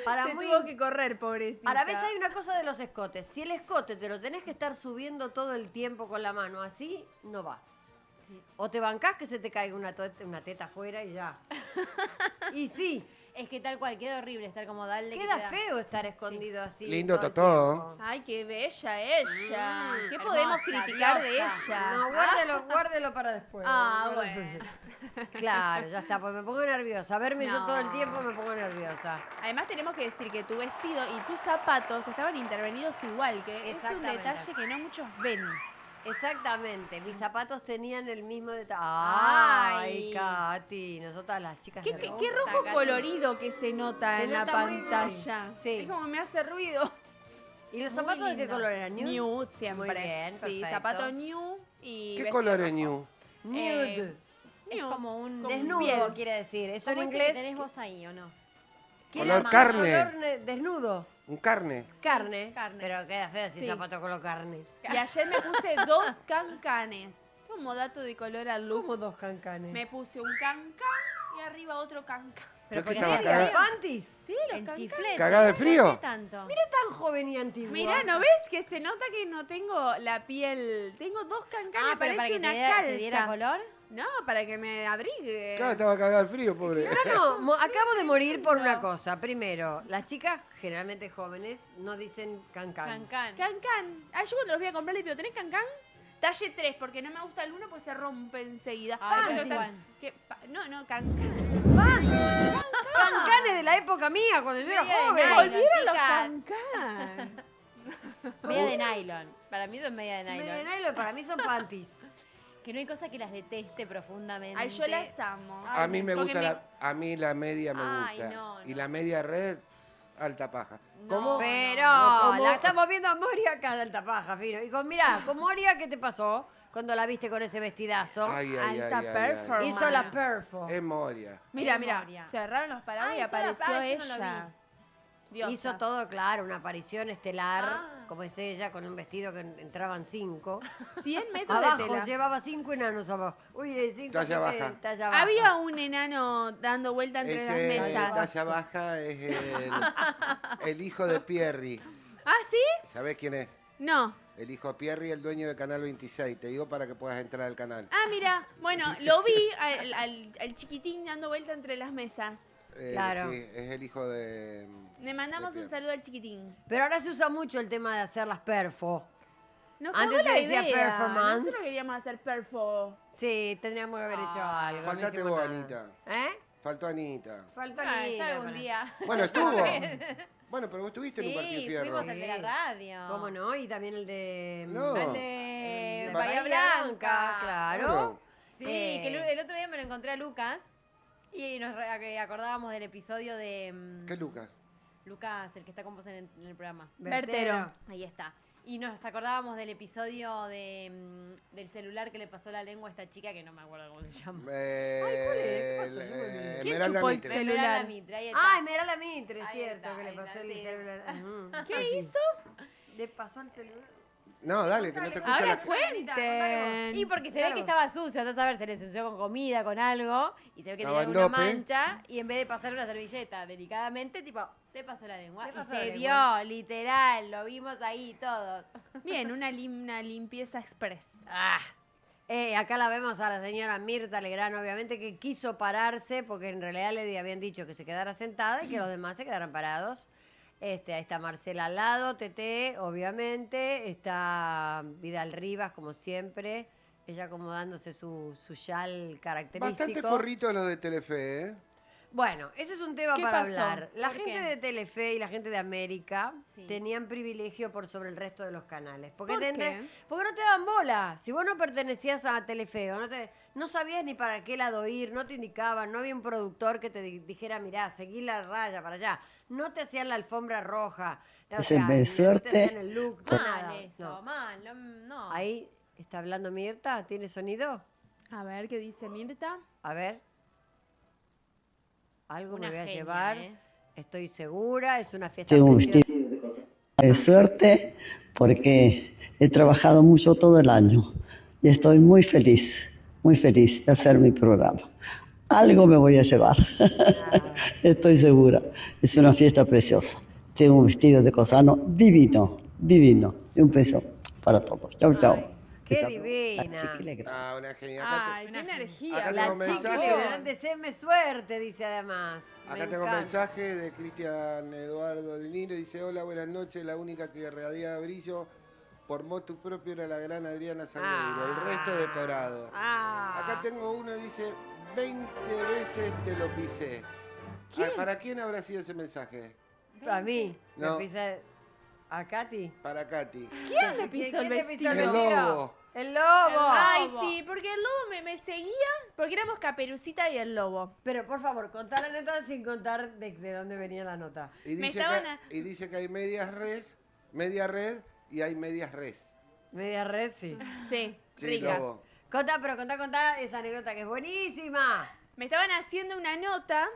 Para Se muy... tuvo que correr, pobrecita. A la vez hay una cosa de los escotes. Si el escote te lo tenés que estar subiendo todo el tiempo con la mano así, no va. Sí. O te bancás que se te caiga una teta afuera y ya. Y sí, Es que tal cual, queda horrible estar como darle. que queda te da- feo estar escondido así. Lindo todo el totó. tiempo. Ay, qué bella ella. ¿Qué hermosa, podemos criticar de diosa. ella? No, guárdelo para después. Ah, Guárdelo. bueno. Claro, ya está, pues me pongo nerviosa. Verme yo No. todo el tiempo me pongo nerviosa. Además tenemos que decir que tu vestido y tus zapatos estaban intervenidos igual, que es un Exactamente. detalle que no muchos ven. Exactamente, mis zapatos tenían el mismo detalle. Ay. Ay, Katy, nosotras las chicas Qué, de qué- rojo. qué rojo Taca, colorido que se nota Se en la nota muy- pantalla. sí. Es como me hace ruido. ¿Y los Muy zapatos de qué lindo. color eran? ¿Nude? Nude siempre. Muy bien, Sí, perfecto. zapato new y ¿Qué vestido color es rojo. New? Nude. Es Nude. como un... Como Desnudo piel. quiere decir. Eso en ¿Cómo ese que inglés. tenés vos ahí, o no? ¿quiere Color decir carne. color desnudo. Un carne. Carne. Carne. Pero queda feo si Sí. zapato color carne. Y ayer me puse 2 cancanes. Como dato de color al look. Como dos cancanes. Me puse un cancán y arriba otro cancán. ¿Pero qué porque estaba tiene cagada? frío. ¿Panties? Sí, los El cancanes. chiflete. ¿Cagada de frío? ¿Por qué tanto? Tan joven y antigua. Mirá, ¿no ves que se nota que no tengo la piel? Tengo 2 cancanes, Ah, pero para parece que una te diera calza. color. No, para que me abrigue. Claro, estaba cagado de frío, pobre. No, acabo de morir por una cosa. Primero, las chicas, generalmente jóvenes, no dicen cancán. Cancán. Cancán. Ah, yo cuando los voy a comprar les digo, ¿tenés cancán? Talle 3, porque no me gusta el 1 pues se rompe enseguida. Ay, Porque Panty. están- no, cancán. Cancán es de la época mía, cuando yo era Media de joven. nylon. Volvieron los chicas. cancán. Media de nylon. Para mí son media de Media de nylon. nylon, para mí son panties. Que no hay cosa que las deteste profundamente. Ay, yo las amo. A mí me Porque gusta a mí la media me Ay, gusta. no, Y no. la media red, alta paja. No, ¿Cómo? Pero ¿Cómo? la estamos viendo a Moria acá de Altapaja, Fino. Y mirá, con Moria, ¿qué te pasó cuando la viste con ese vestidazo? Ay, ay, Alta ay, ay, performance. Hizo la perfo. Es Moria. Mira, Memoria. cerraron los paraguas y Ay, eso apareció eso no lo ella. Diosa. Hizo todo, claro, una aparición estelar, Ah. como es ella, con un vestido que entraban 5. 100 metros de Abajo tela. llevaba 5 enanos abajo. Uy, 5 Talla baja. Talla baja. Había un enano dando vuelta entre las Ese mesas. talla baja es el hijo de Pierri. ¿Ah, sí? ¿Sabés quién es? No. El hijo de Pierri, el dueño de Canal 26. Te digo para que puedas entrar al canal. Ah, mira. Bueno, lo vi al chiquitín dando vuelta entre las mesas. Claro. Sí, es el hijo de... Le mandamos de un Pierri. saludo al chiquitín. Pero ahora se usa mucho el tema de hacer las perfo. Nos Antes cagó se la decía idea. performance. Nosotros queríamos hacer perfo. Sí, tendríamos que haber hecho algo. no Faltaste hicimos vos, nada. Anita. ¿Eh? Faltó Anita. Falta Ah, Anita, ya algún para- día. Bueno, estuvo. Bueno, pero vos estuviste en un partido de Sí, fierro. fuimos al de la radio. ¿Cómo no? Y también el de... No. Al el de de Bahía Blanca. claro. Claro. Sí, que el otro día me lo encontré a Lucas y nos acordábamos del episodio de ¿Qué Lucas? Lucas, el que está con vos en el programa. Vertero. Ahí está. Y nos acordábamos del episodio del celular que le pasó la lengua a esta chica que no me acuerdo cómo se llama. ¿Quién Esmeralda chupó el Mitre. celular? Esmeralda Mitre, ahí está. Ah, Esmeralda Mitre, es Ahí cierto, está, que le ahí pasó está, el sí. celular. Ujú. ¿Qué hizo? Le pasó el celular. No, dale, que no te escucha Ahora la... cuenten. Y porque se ve Claro. que estaba sucio, entonces a ver, se le ensució con comida, con algo, y se ve que Estaba tenía en una dope. mancha, y en vez de pasar una servilleta delicadamente, tipo, te pasó la lengua. Le Y pasó se la vio, lengua. literal, lo vimos ahí todos. Bien, una limpieza express. Ah. Acá la vemos a la señora Mirta Legrand, obviamente, que quiso pararse porque en realidad le habían dicho que se quedara sentada y que los demás se quedaran parados. Ahí está Marcela al lado, Tete, obviamente. Está Vidal Rivas, como siempre. Ella acomodándose su chal característico. Bastante forrito los de Telefe, ¿eh? Bueno, ese es un tema ¿Qué para pasó? hablar. La ¿Por gente qué? de Telefe y la gente de América Sí. tenían privilegio por sobre el resto de los canales. ¿Por qué? Porque no te daban bola. Si vos no pertenecías a Telefe o no sabías ni para qué lado ir, no te indicaban, no había un productor que te dijera, mirá, seguí la raya para allá. No te hacían la alfombra roja. O Ese sea, me no suerte. te hacían el look, no, Mal nada. eso, No. mal, no. Ahí está hablando Mirta, ¿tiene sonido? A ver, ¿qué dice Mirta? A ver. Algo Una me voy a genia, llevar. ¿eh? Estoy segura, es una fiesta Tengo un preciosa. vestido de suerte porque he trabajado mucho todo el año y estoy muy feliz de hacer mi programa. Algo me voy a llevar, estoy segura. Es una fiesta preciosa. Tengo un vestido de Cosano divino. Y un beso para todos. Chau, chau. qué Esa- divina. la chiquila grande. Ah, una genia. Acá, Ay, qué energía. acá La tengo un chica mensaje. que dan deséeme suerte, dice además. acá Me tengo un encanta. mensaje de Cristian Eduardo de Niro. Dice, hola, buenas noches. La única que irradiaba brillo por motu propio era la gran Adriana Salgueiro. El resto decorado. Ah. Acá tengo uno, dice, 20 veces te lo pisé. Ah, ¿para quién habrá sido ese mensaje? Para mí. No. Me pisé a Katy. Para Katy. ¿Quién me pisó el ¿Quién te pisó vestido? el El vestido? lobo. El lobo. Ay, sí, porque el lobo me seguía, porque éramos Caperucita y el lobo. Pero por favor, contá la nota sin contar de dónde venía la nota. Y Me dice, estaban y dice que hay media red y hay medias res. Media red, sí. Sí, Sí, rica. lobo. Contá esa anécdota que es buenísima. Me estaban haciendo una nota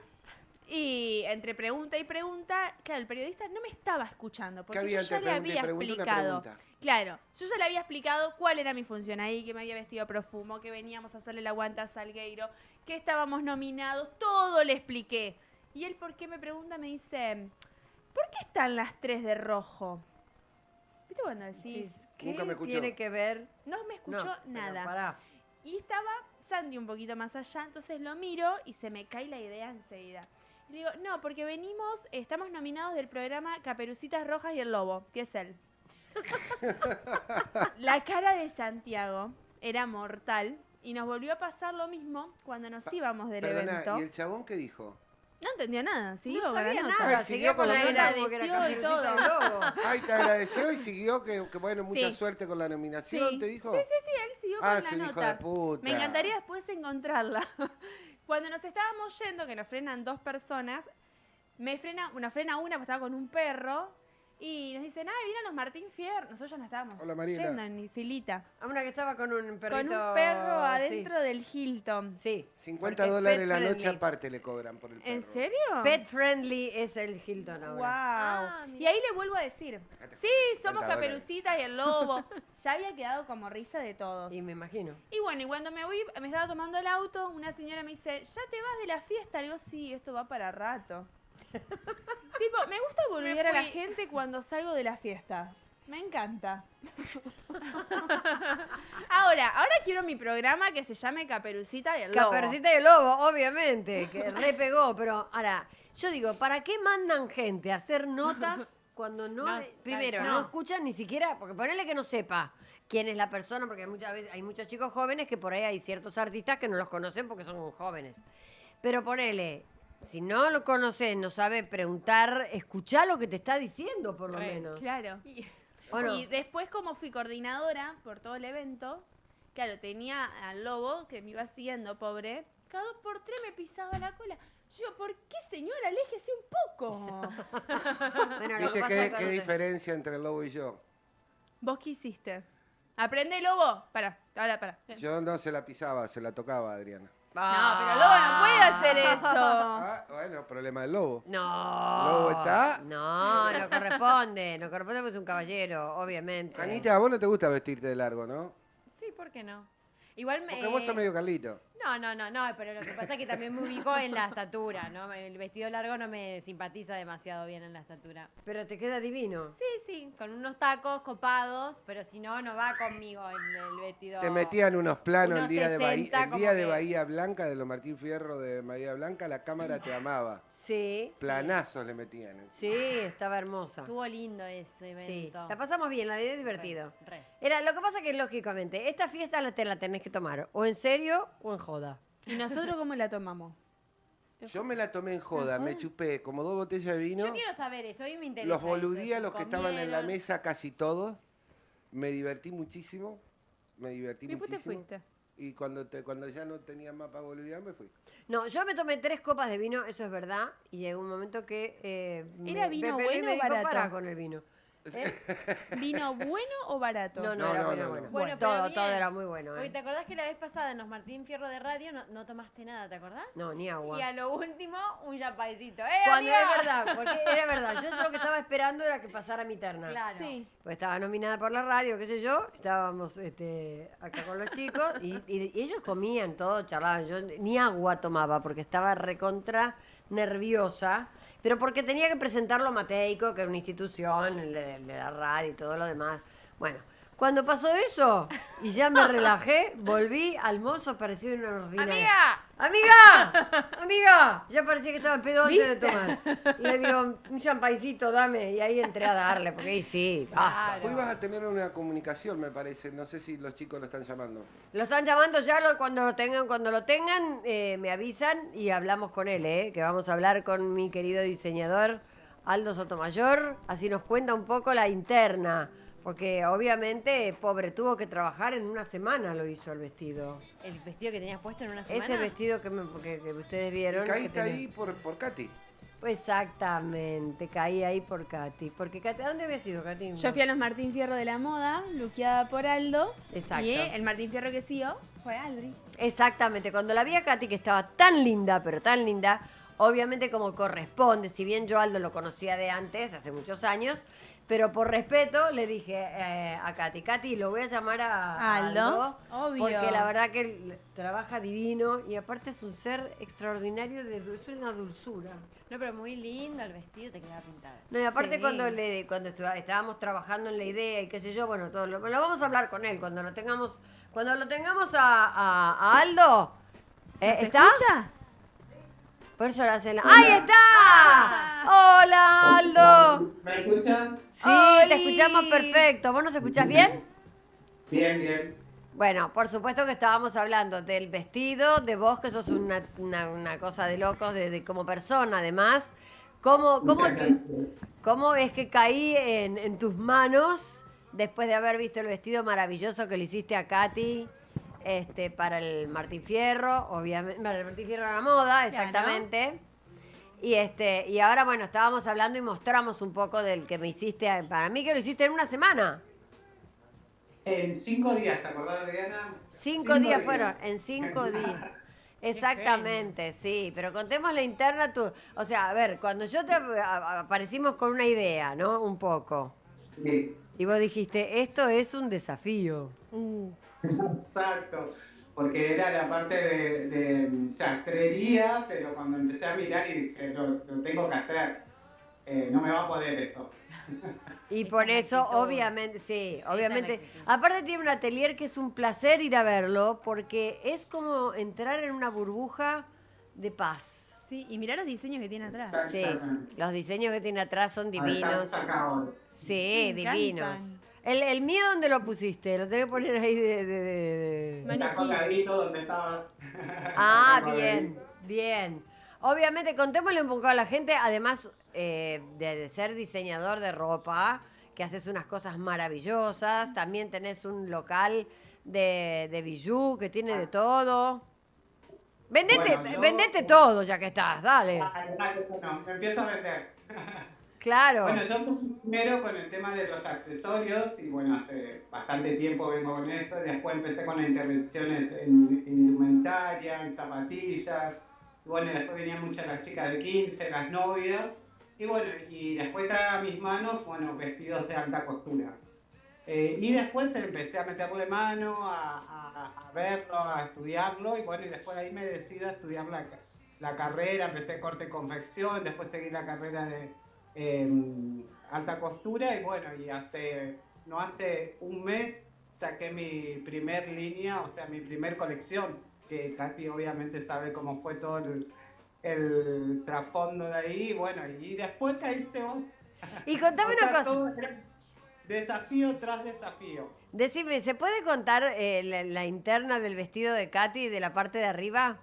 y entre pregunta y pregunta, claro, el periodista no me estaba escuchando porque había yo ya entre le pregunta y había pregunta? Una explicado. pregunta. Claro, yo ya le había explicado cuál era mi función ahí, que me había vestido Profumo, que veníamos a hacerle el aguanta a Salgueiro, que estábamos nominados, todo le expliqué. Y él, ¿por qué me pregunta? Me dice, ¿por qué están las 3 de rojo? ¿Viste cuando decís? ¿Qué Nunca me escuchó. tiene que ver? No me escuchó No, pero nada. pará. Y estaba Santi un poquito más allá, entonces lo miro y se me cae la idea enseguida. Y le digo, no, porque estamos nominados del programa Caperucitas Rojas y el Lobo, que es él. La cara de Santiago era mortal y nos volvió a pasar lo mismo cuando nos íbamos del Perdona, evento. ¿y el chabón qué dijo? No entendió nada, siguió No con la sabía nota. nada, Ay, seguía con la siguió nota con como que era la nota. Caperucita del Lobo. Ay, te agradeció y siguió, que bueno, mucha Sí. suerte con la nominación, Sí. ¿te dijo? Sí, él siguió Ah, con es la un hijo nota. de puta. Me encantaría después encontrarla. Cuando nos estábamos yendo, que nos frenan 2 personas, nos frena una, pues estaba con un perro, y nos dicen, vienen los Martín Fierro. Nosotros ya nos estábamos Hola, Mariela. yendo en filita. A una que estaba con un perrito. Con un perro adentro del Hilton. Sí. $50 porque es la pet noche friendly. aparte le cobran por el perro. ¿En serio? Pet friendly es el Hilton Wow. ahora. Y ahí le vuelvo a decir, sí, somos $50. Caperucita y el Lobo. Ya había quedado como risa de todos. Y me imagino. Y bueno, y cuando me estaba tomando el auto, una señora me dice, ¿ya te vas de la fiesta? Le digo, sí, esto va para rato. Tipo, me gusta boludear a la fui. gente cuando salgo de las fiestas. Me encanta. Ahora quiero mi programa que se llame Caperucita y el Lobo. Caperucita y el Lobo, obviamente, que re pegó, pero ahora, yo digo, ¿para qué mandan gente a hacer notas cuando no, primero, no escuchan ni siquiera, porque ponele que no sepa quién es la persona, porque muchas veces hay muchos chicos jóvenes que por ahí hay ciertos artistas que no los conocen porque son jóvenes. Pero ponele, si no lo conoces, no sabe preguntar, escuchá lo que te está diciendo, por lo menos. Claro. ¿O no? Y después, como fui coordinadora por todo el evento, claro, tenía al Lobo que me iba siguiendo, pobre. Cada 2 por 3 me pisaba la cola. Yo digo, ¿por qué, señora? Aléjese un poco. Bueno, lo que ¿Viste pasa qué, es que qué no sé. diferencia entre el lobo y yo? ¿Vos qué hiciste? ¿Aprende, Lobo? Pará. Yo no se la pisaba, se la tocaba a Adriana. No, pero Lobo no puede hacer eso. Ah, bueno, problema del lobo. No. ¿Lobo está? No, no corresponde. No corresponde porque es un caballero, obviamente. Anita, a vos no te gusta vestirte de largo, ¿no? Sí, ¿por qué no? Igual me... Porque vos sos medio Carlito. No, pero lo que pasa es que también me ubico en la estatura, ¿no? El vestido largo no me simpatiza demasiado bien en la estatura. Pero te queda divino. Sí, con unos tacos copados, pero si no, no va conmigo el vestido. Te metían unos planos el día de 1.60 Bahía, el día de como que- Bahía Blanca, de los Martín Fierro de Bahía Blanca, la cámara te amaba. Sí. Planazos le metían. Sí, estaba hermosa. Estuvo lindo ese Sí, evento. la pasamos bien, la idea es divertido. Re. Era, lo que pasa que, lógicamente, esta fiesta te la tenés que tomar o en serio o en joda. ¿Y nosotros cómo la tomamos? Yo me la tomé en joda, me chupé como 2 botellas de vino. Yo quiero saber eso, hoy me interesa. Los boludí a eso, los si que estaban en la comieron. mesa, casi todos. Me divertí muchísimo. Me divertí ¿Y después te muchísimo. fuiste? Y cuando ya no tenía más para boludear, me fui. No, yo me tomé 3 copas de vino, eso es verdad, y llegó un momento que... ¿Era vino Pepe bueno me o dijo, barato? pará con el vino. ¿Vino bueno o barato? No, No, era no, vino no, bueno. no. Bueno, todo, pero bien. todo era muy bueno, Porque ¿te acordás que la vez pasada en los Martín Fierro de Radio no tomaste nada, ¿te acordás? No, ni agua. Y a lo último, un champancito. Cuando amiga! es verdad, porque era verdad. Yo lo que estaba esperando era que pasara mi terna. Claro. Sí. Pues estaba nominada por la radio, qué sé yo, estábamos acá con los chicos y ellos comían todo, charlaban. Yo ni agua tomaba porque estaba recontra nerviosa, pero porque tenía que presentarlo a Mateico, que era una institución, el de la radio y todo lo demás. Bueno, cuando pasó eso y ya me relajé, volví al mozo parecido una ordinaria. ¡Amiga! ¡Amiga! ¡Amiga! Ya parecía que estaba en pedo antes de tomar. Y le digo, un champaicito, dame. Y ahí entré a darle, porque ahí sí, basta. Hoy vas a tener una comunicación, me parece. No sé si los chicos lo están llamando. Lo están llamando ya, cuando lo tengan, me avisan y hablamos con él, que vamos a hablar con mi querido diseñador Aldo Sotomayor, así nos cuenta un poco la interna, porque obviamente, pobre, tuvo que trabajar en una semana, lo hizo el vestido. El vestido que tenías puesto en una semana. Ese vestido que ustedes vieron. Y que caíste tenía- ahí por Katy. Exactamente, caí ahí por Katy. Porque Katy, ¿a dónde había sido, Katy? Yo fui a los Martín Fierro de la moda, luqueada por Aldo. Exacto. Y el Martín Fierro que siguió fue Aldri. Exactamente, cuando la vi a Katy, que estaba tan linda, pero tan linda, obviamente como corresponde, si bien yo Aldo lo conocía de antes, hace muchos años, pero por respeto le dije a Katy, lo voy a llamar a Aldo, obvio. porque la verdad que él trabaja divino y aparte es un ser extraordinario, es una dulzura. No, pero muy lindo el vestido, te quedaba pintado. No, y aparte Sí. cuando estábamos trabajando en la idea y qué sé yo, bueno, todo lo vamos a hablar con él, cuando lo tengamos Cuando lo tengamos a Aldo, ¿Se ¿está? escucha? Por eso lo hacen. ¡Ahí está! ¡Hola, Aldo! ¿Me escuchan? Sí, te ¡Oli! escuchamos perfecto. ¿Vos nos escuchás bien? Bien, bien. Bueno, por supuesto que estábamos hablando del vestido, de vos, que sos una cosa de locos, como persona, además. Muchas gracias. ¿Cómo es que caí en tus manos después de haber visto el vestido maravilloso que le hiciste a Katy para el Martín Fierro, obviamente, para el Martín Fierro de la moda, exactamente. Y ahora, bueno, estábamos hablando y mostramos un poco del que me hiciste, para mí que lo hiciste en una semana. En 5 días, ¿te acordás, Diana? 5 días fueron, en 5 días. Exactamente, sí, pero contemos la interna tú. O sea, a ver, cuando yo te aparecimos con una idea, ¿no? Un poco. Sí, Y vos dijiste, esto es un desafío. exacto. Porque era la parte de sastrería, pero cuando empecé a mirar y dije, lo tengo que hacer. No me va a poder esto. Y Esa por es la eso, actitud. obviamente, sí, es la obviamente. actitud. Aparte tiene un atelier que es un placer ir a verlo, porque es como entrar en una burbuja de paz. Sí, y mirá los diseños que tiene atrás. Exacto. Sí, los diseños que tiene atrás son divinos. Estamos acá ahora. Sí, Me encantan. divinos. El mío, ¿dónde lo pusiste? Lo tenés que poner ahí de- Maniquí. Está colgadito donde estaba. Ah, Está bien, colgadito. bien. Obviamente, contémosle un poco a la gente, además de ser diseñador de ropa, que haces unas cosas maravillosas, también tenés un local de bijú que tiene de todo. Vendete, Bueno, yo- vendete todo ya que estás, dale. Bueno, me empiezo a vender. Claro. Bueno, yo empecé primero con el tema de los accesorios y bueno, hace bastante tiempo vengo con eso. Después empecé con las intervenciones en indumentaria, en zapatillas. Y bueno, después venían muchas las chicas de 15, las novias. Y bueno, y después cae a mis manos, bueno, vestidos de alta costura. Y después empecé a meterle mano, a verlo, a estudiarlo. Y bueno, y después de ahí me decido a estudiar la carrera. Empecé corte y confección, después seguí la carrera de alta costura y bueno, y hace un mes saqué mi primer línea, o sea, mi primer colección, que Katy obviamente sabe cómo fue todo el trasfondo de ahí, y bueno, y después caíste vos. Y contame O una sea, cosa. todo era desafío tras desafío. Decime, ¿se puede contar la interna del vestido de Katy, de la parte de arriba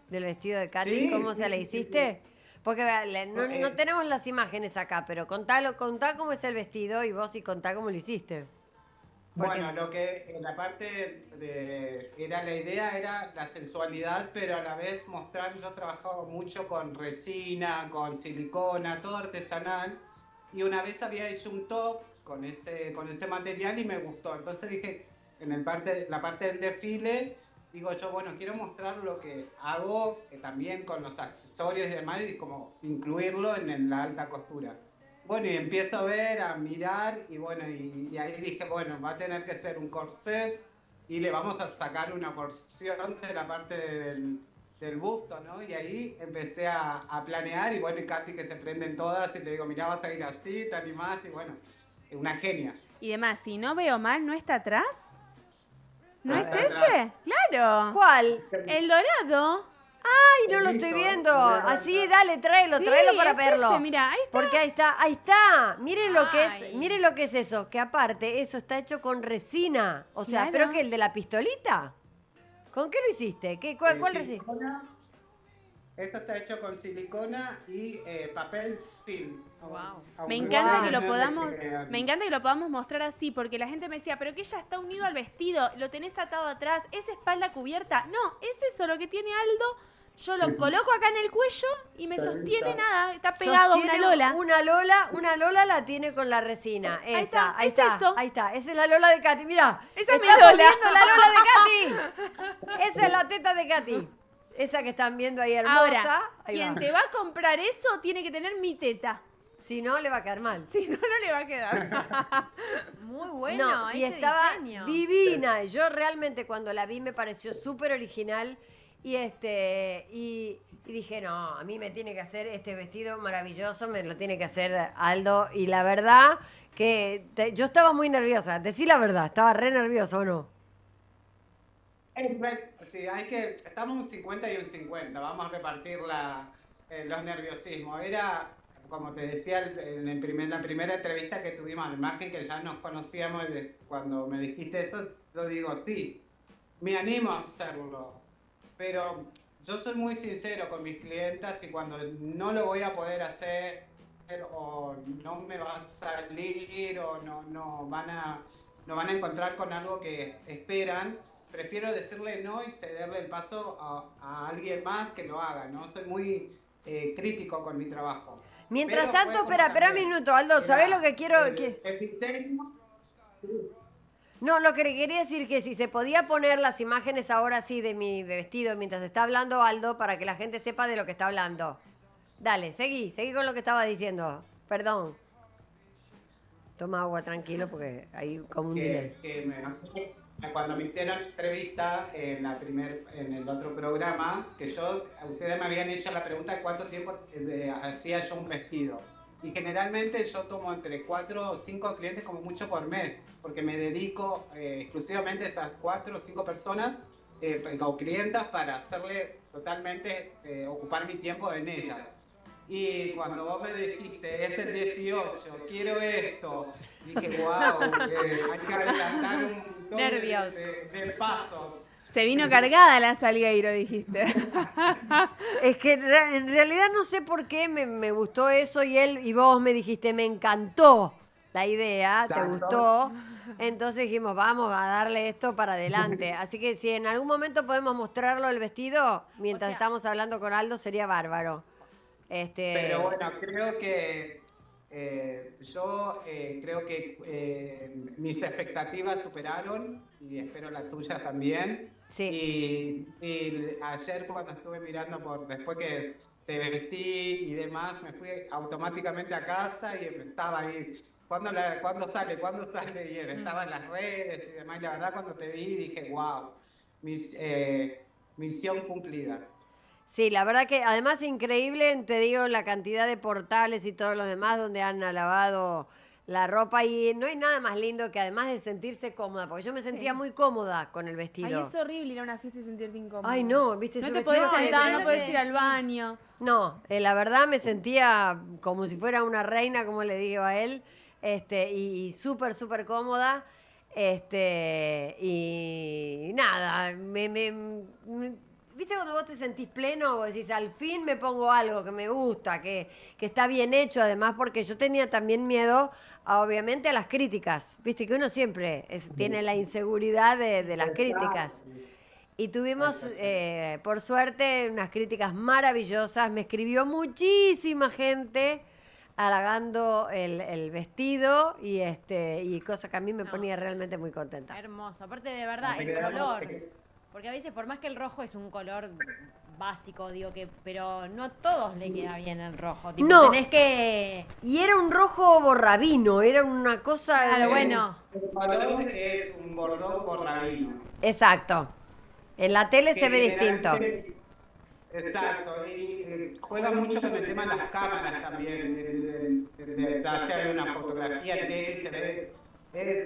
del vestido de Katy? Sí, ¿Cómo sí, se la sí, hiciste? Porque vea, no Eh, tenemos las imágenes acá, pero contá cómo es el vestido y vos y contá cómo lo hiciste. Porque- Bueno, lo que en la parte era la idea era la sensualidad, pero a la vez mostrar, yo trabajaba mucho con resina, con silicona, todo artesanal, y una vez había hecho un top con este material y me gustó. Entonces dije, la parte del desfile, digo yo, bueno, quiero mostrar lo que hago también con los accesorios y demás, y como incluirlo en la alta costura. Bueno, y empiezo a ver, a mirar, y bueno, y ahí dije, bueno, va a tener que ser un corset, y le vamos a sacar una porción de la parte del busto, ¿no? Y ahí empecé a planear, y bueno, y Katy que se prenden todas, y te digo, mirá, vas a ir así, te animás, y bueno, una genia. Y demás, si no veo mal, ¿no está atrás? ¿No es Está ese? atrás. Claro. ¿Cuál? El dorado. Ay, no lo estoy viendo. Así, dale, tráelo Sí, para es verlo. ese, mirá, ahí está. Porque ahí está. Miren lo que Ay. es, miren lo que es eso, que aparte eso está hecho con resina. O sea, Claro. ¿pero que el de la pistolita? ¿Con qué lo hiciste? ¿Cuál resina? Silicona. Esto está hecho con silicona y papel film. Me encanta que lo Wow. podamos, me encanta que lo podamos mostrar así, porque la gente me decía, pero que ya está unido al vestido, lo tenés atado atrás, es espalda cubierta. No, es eso lo que tiene Aldo. Yo lo coloco acá en el cuello y me sostiene nada, está pegado a una Sostiene lola. Una lola la tiene con la resina. Ahí Esa, está, ahí es está, eso. ahí está. Esa es la lola de Katy, mira. Esa es mi Estamos Lola. viendo la lola de Katy. Esa es la teta de Katy. Esa que están viendo ahí hermosa. Ahora, Ahí quien va. te va a comprar eso tiene que tener mi teta. Si no, le va a quedar mal. Si no, no le va a quedar. Muy bueno No, y ese estaba diseño. divina. Yo realmente cuando la vi me pareció súper original y y dije, no, a mí me tiene que hacer este vestido maravilloso, me lo tiene que hacer Aldo. Y la verdad que yo estaba muy nerviosa. Decí la verdad, estaba re nerviosa, ¿o no? Sí, estamos un 50 y un 50, vamos a repartir los nerviosismos. Era, como te decía la primera entrevista que tuvimos, además que ya nos conocíamos cuando me dijiste esto, lo digo, sí, me animo a hacerlo, pero yo soy muy sincero con mis clientas y cuando no lo voy a poder hacer o no me va a salir o no van a encontrar con algo que esperan, prefiero decirle no y cederle el paso a alguien más que lo haga, ¿no? Soy muy crítico con mi trabajo. Mientras Pero tanto, fue como espera un también minuto, Aldo, ¿sabés era lo que quiero? el diseño. No, lo que le quería decir que si se podía poner las imágenes ahora sí de mi vestido mientras está hablando Aldo para que la gente sepa de lo que está hablando. Dale, seguí con lo que estaba diciendo. Perdón. Toma agua tranquilo porque hay como un delay. Cuando me hicieron entrevista en el otro programa, ustedes me habían hecho la pregunta de cuánto tiempo hacía yo un vestido. Y generalmente yo tomo entre 4 o 5 clientes como mucho por mes, porque me dedico exclusivamente a esas 4 o 5 personas o clientas para hacerle totalmente ocupar mi tiempo en ellas. Y cuando vos me dijiste, es el 18, quiero esto, dije, wow, hay que adelantar un montón Nervios. de pasos. Se vino cargada la Salgueiro, dijiste. Es que en realidad no sé por qué me gustó eso y vos me dijiste, me encantó la idea, te Exacto. gustó. Entonces dijimos, vamos a darle esto para adelante. Así que si en algún momento podemos mostrarlo el vestido, mientras estamos hablando con Aldo, sería bárbaro. Pero bueno, creo que creo que mis expectativas superaron y espero las tuyas también. Sí. Y ayer cuando estuve mirando después que te vestí y demás, me fui automáticamente a casa y estaba ahí. ¿Cuándo sale? ¿Cuándo sale? Y estaba en las redes y demás. Y la verdad cuando te vi dije, wow, misión cumplida. Sí, la verdad que además increíble, te digo, la cantidad de portales y todos los demás donde han lavado la ropa y no hay nada más lindo que además de sentirse cómoda, porque yo me sentía muy cómoda con el Ay, vestido. es horrible ir a una fiesta y sentirte incómoda. Ay, no, viste. No ese te vestido- podés sentar, es no lo podés que ir al sí. baño. No, la verdad me sentía como si fuera una reina, como le digo a él, y súper, súper cómoda, y nada, ¿viste cuando vos te sentís pleno? Vos decís, al fin me pongo algo que me gusta, que está bien hecho, además, porque yo tenía también miedo, obviamente, a las críticas, viste que uno siempre tiene la inseguridad de las críticas. Y tuvimos, por suerte, unas críticas maravillosas. Me escribió muchísima gente halagando el vestido y cosa que a mí me ponía realmente muy contenta. Hermoso. Aparte, de verdad, el color. Porque a veces, por más que el rojo es un color básico, pero no a todos le queda bien el rojo. Tipo, No. tenés que... Y era un rojo borrabino, era una cosa... Claro, bueno. El color es un bordó borrabino. Exacto. En la tele se ve Que distinto. generalmente- Exacto, y juega mucho con el tema de las cámaras también, ya sea en una fotografía en tele, se ve,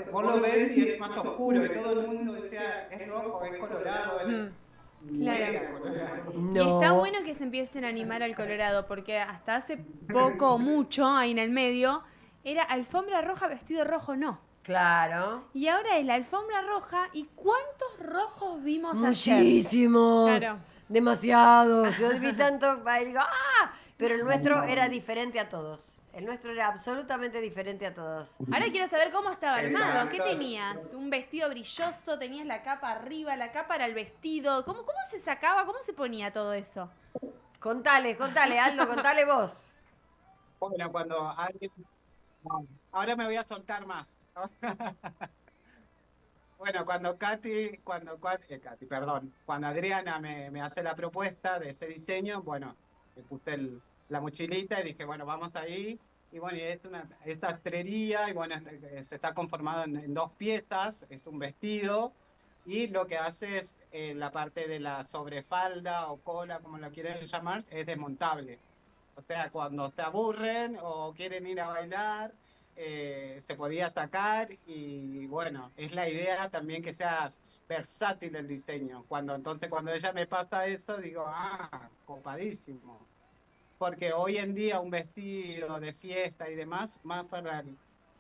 vos lo ves y es más oscuro, y todo el mundo decía, es rojo, es colorado, no Claro. era colorado. Y está bueno que se empiecen a animar al Colorado, porque hasta hace poco o mucho, ahí en el medio, era alfombra roja, vestido rojo, no. Claro. Y ahora es la alfombra roja, ¿y cuántos rojos vimos ayer? Muchísimos. Claro. Demasiados. Yo vi tanto, y digo, ¡ah! Pero el nuestro era diferente a todos. El nuestro era absolutamente diferente a todos. Ahora quiero saber cómo estaba armado. ¿Qué Exacto. tenías? ¿Un vestido brilloso? ¿Tenías la capa arriba? ¿La capa era el vestido? ¿Cómo se sacaba? ¿Cómo se ponía todo eso? Contale, Aldo, contale vos. Bueno, cuando alguien... Ahora me voy a soltar más. Bueno, cuando Adriana me hace la propuesta de ese diseño, bueno, me puse la mochilita y dije, bueno, vamos ahí. Y bueno, es sastrería y bueno, se está conformado en 2 piezas, es un vestido y lo que hace es la parte de la sobrefalda o cola, como lo quieren llamar, es desmontable. O sea, cuando se aburren o quieren ir a bailar, se podía sacar y bueno, es la idea también que sea versátil el diseño. Cuando ella me pasa eso, digo, copadísimo. Porque hoy en día un vestido de fiesta y demás, más para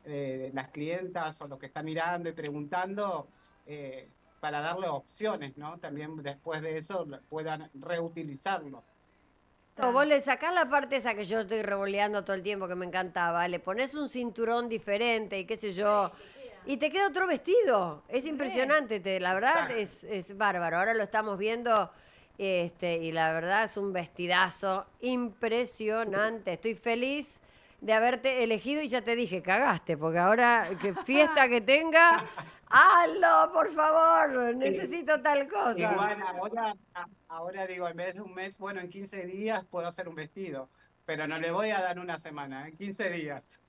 las clientas o los que están mirando y preguntando, para darle opciones, ¿no? También después de eso puedan reutilizarlo. Vos le sacás la parte esa que yo estoy revoleando todo el tiempo, que me encantaba, le pones un cinturón diferente y qué sé yo, y te queda otro vestido. Es impresionante, la verdad Claro. es bárbaro. Ahora lo estamos viendo y la verdad es un vestidazo impresionante. Estoy feliz de haberte elegido y ya te dije, cagaste, porque ahora que fiesta que tenga, hazlo, por favor, necesito tal cosa. Igual ahora digo, en vez de un mes, bueno, en 15 días puedo hacer un vestido, pero no le voy a dar una semana, en 15 días.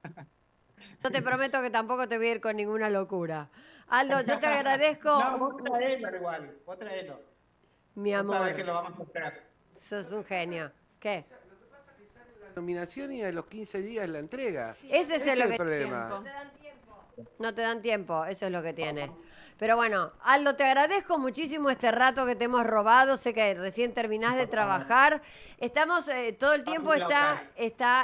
Yo te prometo que tampoco te voy a ir con ninguna locura. Aldo, yo te agradezco, No, vos traelo igual, vos traelo. mi Vos amor. sabés que lo vamos a hacer. Sos un genio. ¿Qué? La nominación y a los 15 días la entrega. Ese es Ese lo que problema. no te dan tiempo, eso es lo que tiene. Pero bueno, Aldo, te agradezco muchísimo este rato que te hemos robado. Sé que recién terminás de trabajar. Estamos, todo el tiempo está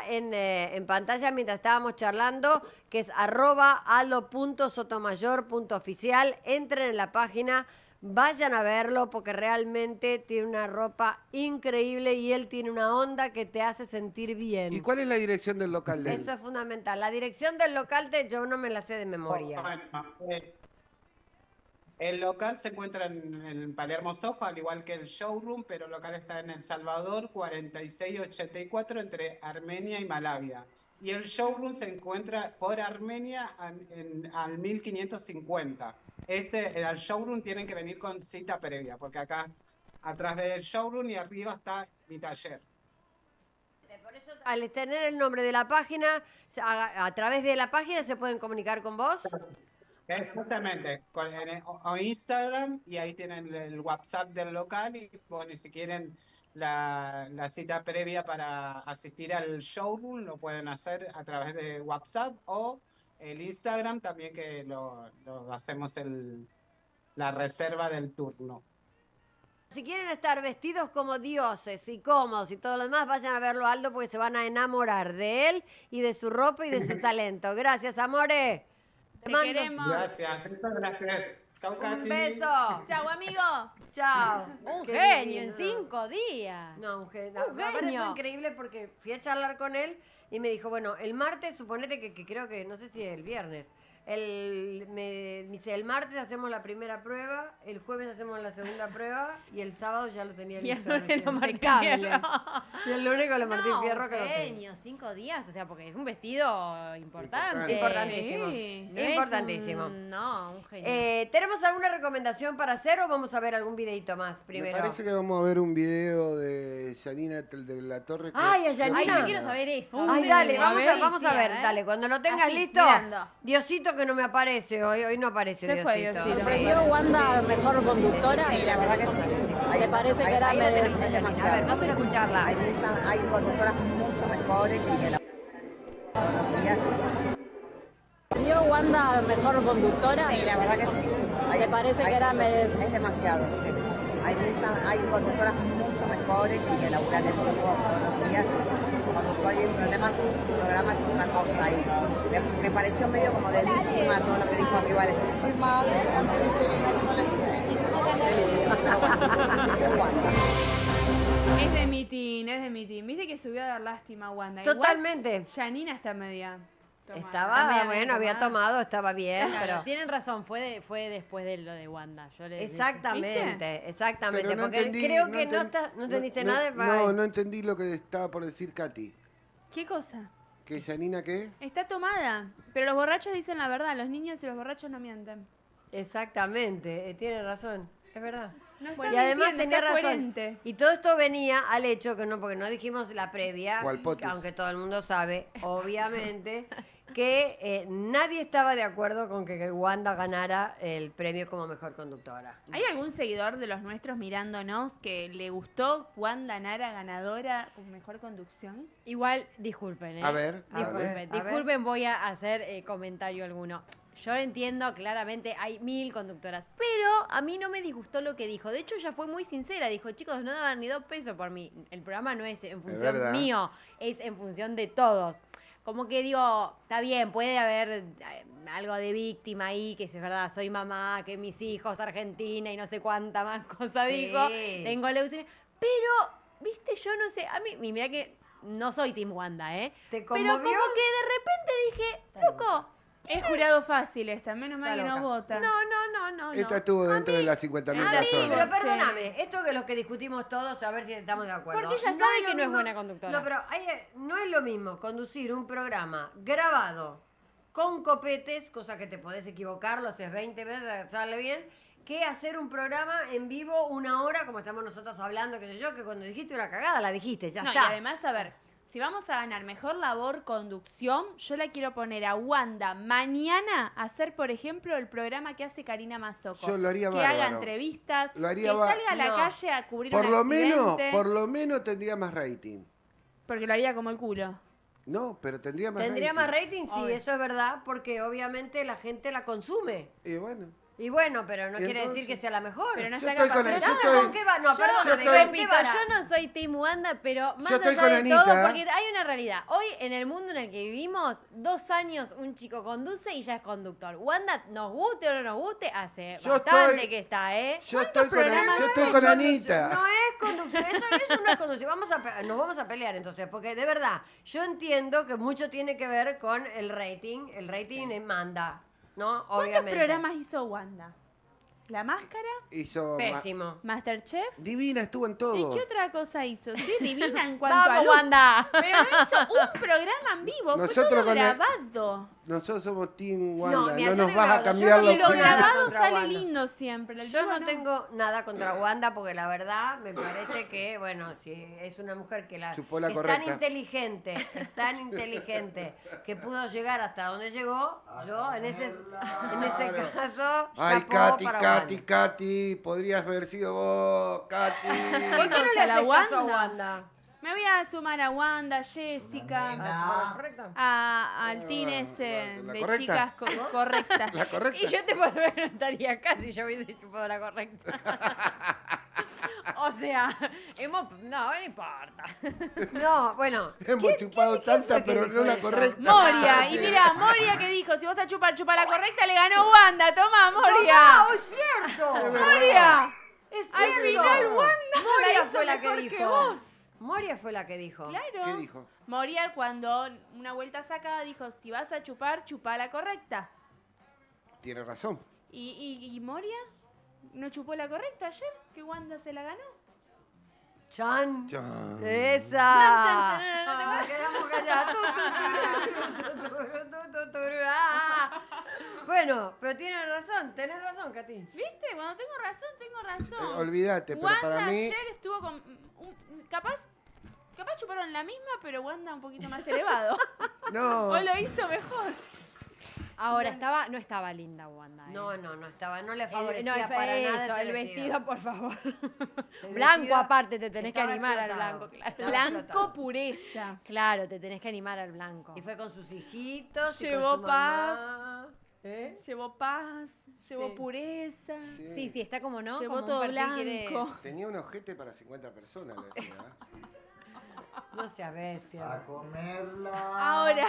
en pantalla mientras estábamos charlando, que es @aldo.sotomayor.oficial. Entren en la página, vayan a verlo porque realmente tiene una ropa increíble y él tiene una onda que te hace sentir bien. ¿Y cuál es la dirección del local de él? Eso es fundamental. La dirección del local yo no me la sé de memoria. Bueno, el local se encuentra en Palermo Soho, al igual que el showroom, pero el local está en El Salvador 4684 entre Armenia y Malavia. Y el showroom se encuentra por Armenia al 1550. Al showroom tienen que venir con cita previa, porque acá atrás del showroom y arriba está mi taller. Por eso, al tener el nombre de la página, a través de la página se pueden comunicar con vos. Exactamente, o Instagram, y ahí tienen el WhatsApp del local y bueno, y si quieren la cita previa para asistir al showroom, lo pueden hacer a través de WhatsApp o el Instagram también, que lo hacemos la reserva del turno. Si quieren estar vestidos como dioses y cómodos y todo lo demás, vayan a verlo a Aldo porque se van a enamorar de él y de su ropa y de su talento. Gracias, amore. Te mando queremos. Gracias, muchas gracias. Chau, Katy. un beso. Chau, amigo. Chao. Un Qué genio en lindo. 5 días. No, un genio. Un Me pareció genio. increíble porque fui a charlar con él y me dijo, bueno, el martes, suponete que creo que, no sé si el viernes, me dice, el martes hacemos la primera prueba, el jueves hacemos la segunda prueba y el sábado ya lo tenía Y el listo. lunes lo Martín Impecable. Fierro. Y el lunes con la Martín No, Fierro que lo tengo. genio, 5 días, o sea, porque es un vestido importante. Importantísimo. Sí. No es Importantísimo. No, un genio. ¿Tenemos alguna recomendación para hacer o vamos a ver algún videito más primero? Me parece que vamos a ver un video de Yanina de la Torre. Ay, a Yanina. Ay, yo quiero saber eso. Ay, dale, a ver, vamos a ver, ¿eh? dale, cuando lo tengas Así, listo. mirando. Diosito que no me aparece hoy no aparece Se fue Diosito. Diosito. Sí. Wanda mejor conductora? Sí, la verdad que sí. ¿Te parece que era Ahí la tenemos, es A ver, demasiado. vamos a escucharla. Hay conductoras mucho mejores y que la todos los días. ¿Dio Wanda mejor conductora? Sí, la verdad que sí. ¿Te parece que era Es demasiado, sí. Hay conductoras mucho mejores y que laburan en vivo todos los días. Y cuando hay un programa es una cosa. Y me pareció medio como de víctima todo lo que dijo arriba. Le decía, soy madre, no tengo la Wanda. Es de mi team. Viste que subió a dar lástima Wanda. Igual, Totalmente. Janina está media. tomada. Estaba, También bueno, había tomado, estaba bien, pero... Tienen razón, fue después de lo de Wanda. Exactamente, exactamente, Pero no porque entendí, creo que enten- no entendiste no, nada. No entendí lo que estaba por decir Katy. ¿Qué cosa? ¿Que Yanina qué? Está tomada. Pero los borrachos dicen la verdad. Los niños y los borrachos no mienten. Exactamente, tiene razón, es verdad. No está Y además mintiendo, tenía está razón. coherente. Y todo esto venía al hecho que no, porque no dijimos la previa, O al potus. aunque todo el mundo sabe, obviamente, que nadie estaba de acuerdo con que Wanda ganara el premio como mejor conductora. ¿Hay algún seguidor de los nuestros mirándonos que le gustó Wanda Nara ganadora con mejor conducción? Igual, disculpen, ¿eh? A ver, A ver. Disculpen, voy a hacer comentario alguno. yo entiendo claramente, hay 1000 conductoras, pero a mí no me disgustó lo que dijo. De hecho, ella fue muy sincera. Dijo, chicos, no daban ni 2 pesos por mí. El programa no es en función verdad. mío, es en función de todos. Como que digo, está bien, puede haber algo de víctima ahí, que es verdad, soy mamá, que mis hijos, Argentina y no sé cuánta más cosa Sí. dijo. Tengo leucemia. Pero, viste, yo no sé, a mí, y mirá que no soy Team Wanda, ¿eh? ¿Te Pero como conmovió? que de repente dije, loco, Es jurado fácil esta, menos mal Está que no loca. vota. no. Esta estuvo dentro de las 50.000 A mí, pero personas. perdóname, esto que lo que discutimos todos, a ver si estamos de acuerdo. Porque ella sabe lo que no es mismo- buena conductora. No, pero no es lo mismo conducir un programa grabado con copetes, cosa que te podés equivocar, lo haces 20 veces, sale bien, que hacer un programa en vivo 1 hora, como estamos nosotros hablando, qué sé yo, que cuando dijiste una cagada, la dijiste, ya No, y está. además, a ver, si vamos a ganar mejor labor conducción, yo la quiero poner a Wanda mañana a hacer, por ejemplo, el programa que hace Karina Mazzocco. Yo lo haría que haga bárbaro. entrevistas, Lo haría que salga a la No. calle a cubrir Por un lo accidente. menos tendría más rating. Porque lo haría como el culo. No, pero tendría más ¿Tendría rating. más rating? Sí, Obvio. eso es verdad, porque obviamente la gente la consume. Y bueno. Y bueno, pero no ¿Y quiere entonces? decir que sea la mejor. Pero no Yo está estoy con capacitada. yo Entonces, estoy- ¿con qué va? No, yo perdóname, estoy- ¿con qué Repito, vara? yo no soy Team Wanda, pero más Yo estoy allá con de Anita. todo, porque hay una realidad. Hoy, en el mundo en el que vivimos, 2 años un chico conduce y ya es conductor. Wanda, nos guste o no nos guste, hace Yo bastante estoy- que está, ¿eh? Yo estoy con, programas yo estoy No con es Anita. No es conducción, eso no es conducción. Nos vamos a pelear entonces, porque de verdad, yo entiendo que mucho tiene que ver con el rating manda, ¿no? ¿Cuántos Obviamente. programas hizo Wanda? ¿La Máscara? Hizo Pésimo. ¿Masterchef? Divina, estuvo en ¿Y todo. qué otra cosa hizo? Sí, divina en cuanto a ¡Vamos, look. Wanda! Pero no hizo un programa en vivo, fue Nosotros todo con el- grabado. Nosotros somos Team Wanda. mira, No yo nos te vas digo a algo, cambiar yo los Y lo tengo nada grabado contra sale Wanda. lindo siempre. el Yo vivo no tengo nada contra Wanda porque la verdad me parece que, bueno, si es una mujer que, Chupó la que es correcta. es tan inteligente que pudo llegar hasta donde llegó, yo en ese caso, Ay, chapó Katy, para Katy, Wanda. Katy, podrías haber sido vos, Katy. ¿Por qué no le ¿A la haces caso a Wanda? Wanda? Me voy a sumar a Wanda, Jessica, ¿La correcta? al team ese ¿La de correcta? chicas correctas. La correcta. Y yo te puedo ver, no estaría acá si yo hubiese chupado la correcta. O sea, no importa. No, bueno. Hemos chupado tanta, fue que pero dijo no la eso? correcta. Moria, y mira, Moria que dijo, si vas a chupar, chupa la correcta, le ganó Wanda, toma Moria. ¡Ah, es cierto! Moria. ¡Es Al cierto! final Wanda Moria la hizo fue la que mejor dijo. que vos. Moria fue la que dijo. Claro. ¿Qué dijo? Moria cuando una vuelta sacada dijo, si vas a chupar, chupa la correcta. Tiene razón. ¿Y Moria no chupó la correcta ayer? ¿Que Wanda se la ganó? Chan. Chan. Esa. Nos quedamos callados. Bueno, pero tenés razón, Katy. ¿Viste? Cuando tengo razón. Olvídate, pero Wanda para mí. ayer estuvo con... capaz chuparon la misma, pero Wanda un poquito más elevado. No. O lo hizo mejor. Ahora, no estaba linda Wanda. ¿eh? No estaba, no le No, favorecía para nada eso, ese el vestido, por favor. El Blanco vestido aparte, te tenés que estaba animar al explotado. blanco, claro. Estaba Blanco explotado. pureza. Claro, te tenés que animar al blanco. Y fue con sus hijitos. y Llevó con su mamá. Llevó paz, llevó pureza. Sí, está como no. Llevó como un todo perfil blanco. quiere- Tenía un ojete para 50 personas, le decía. No seas bestia. Ahora,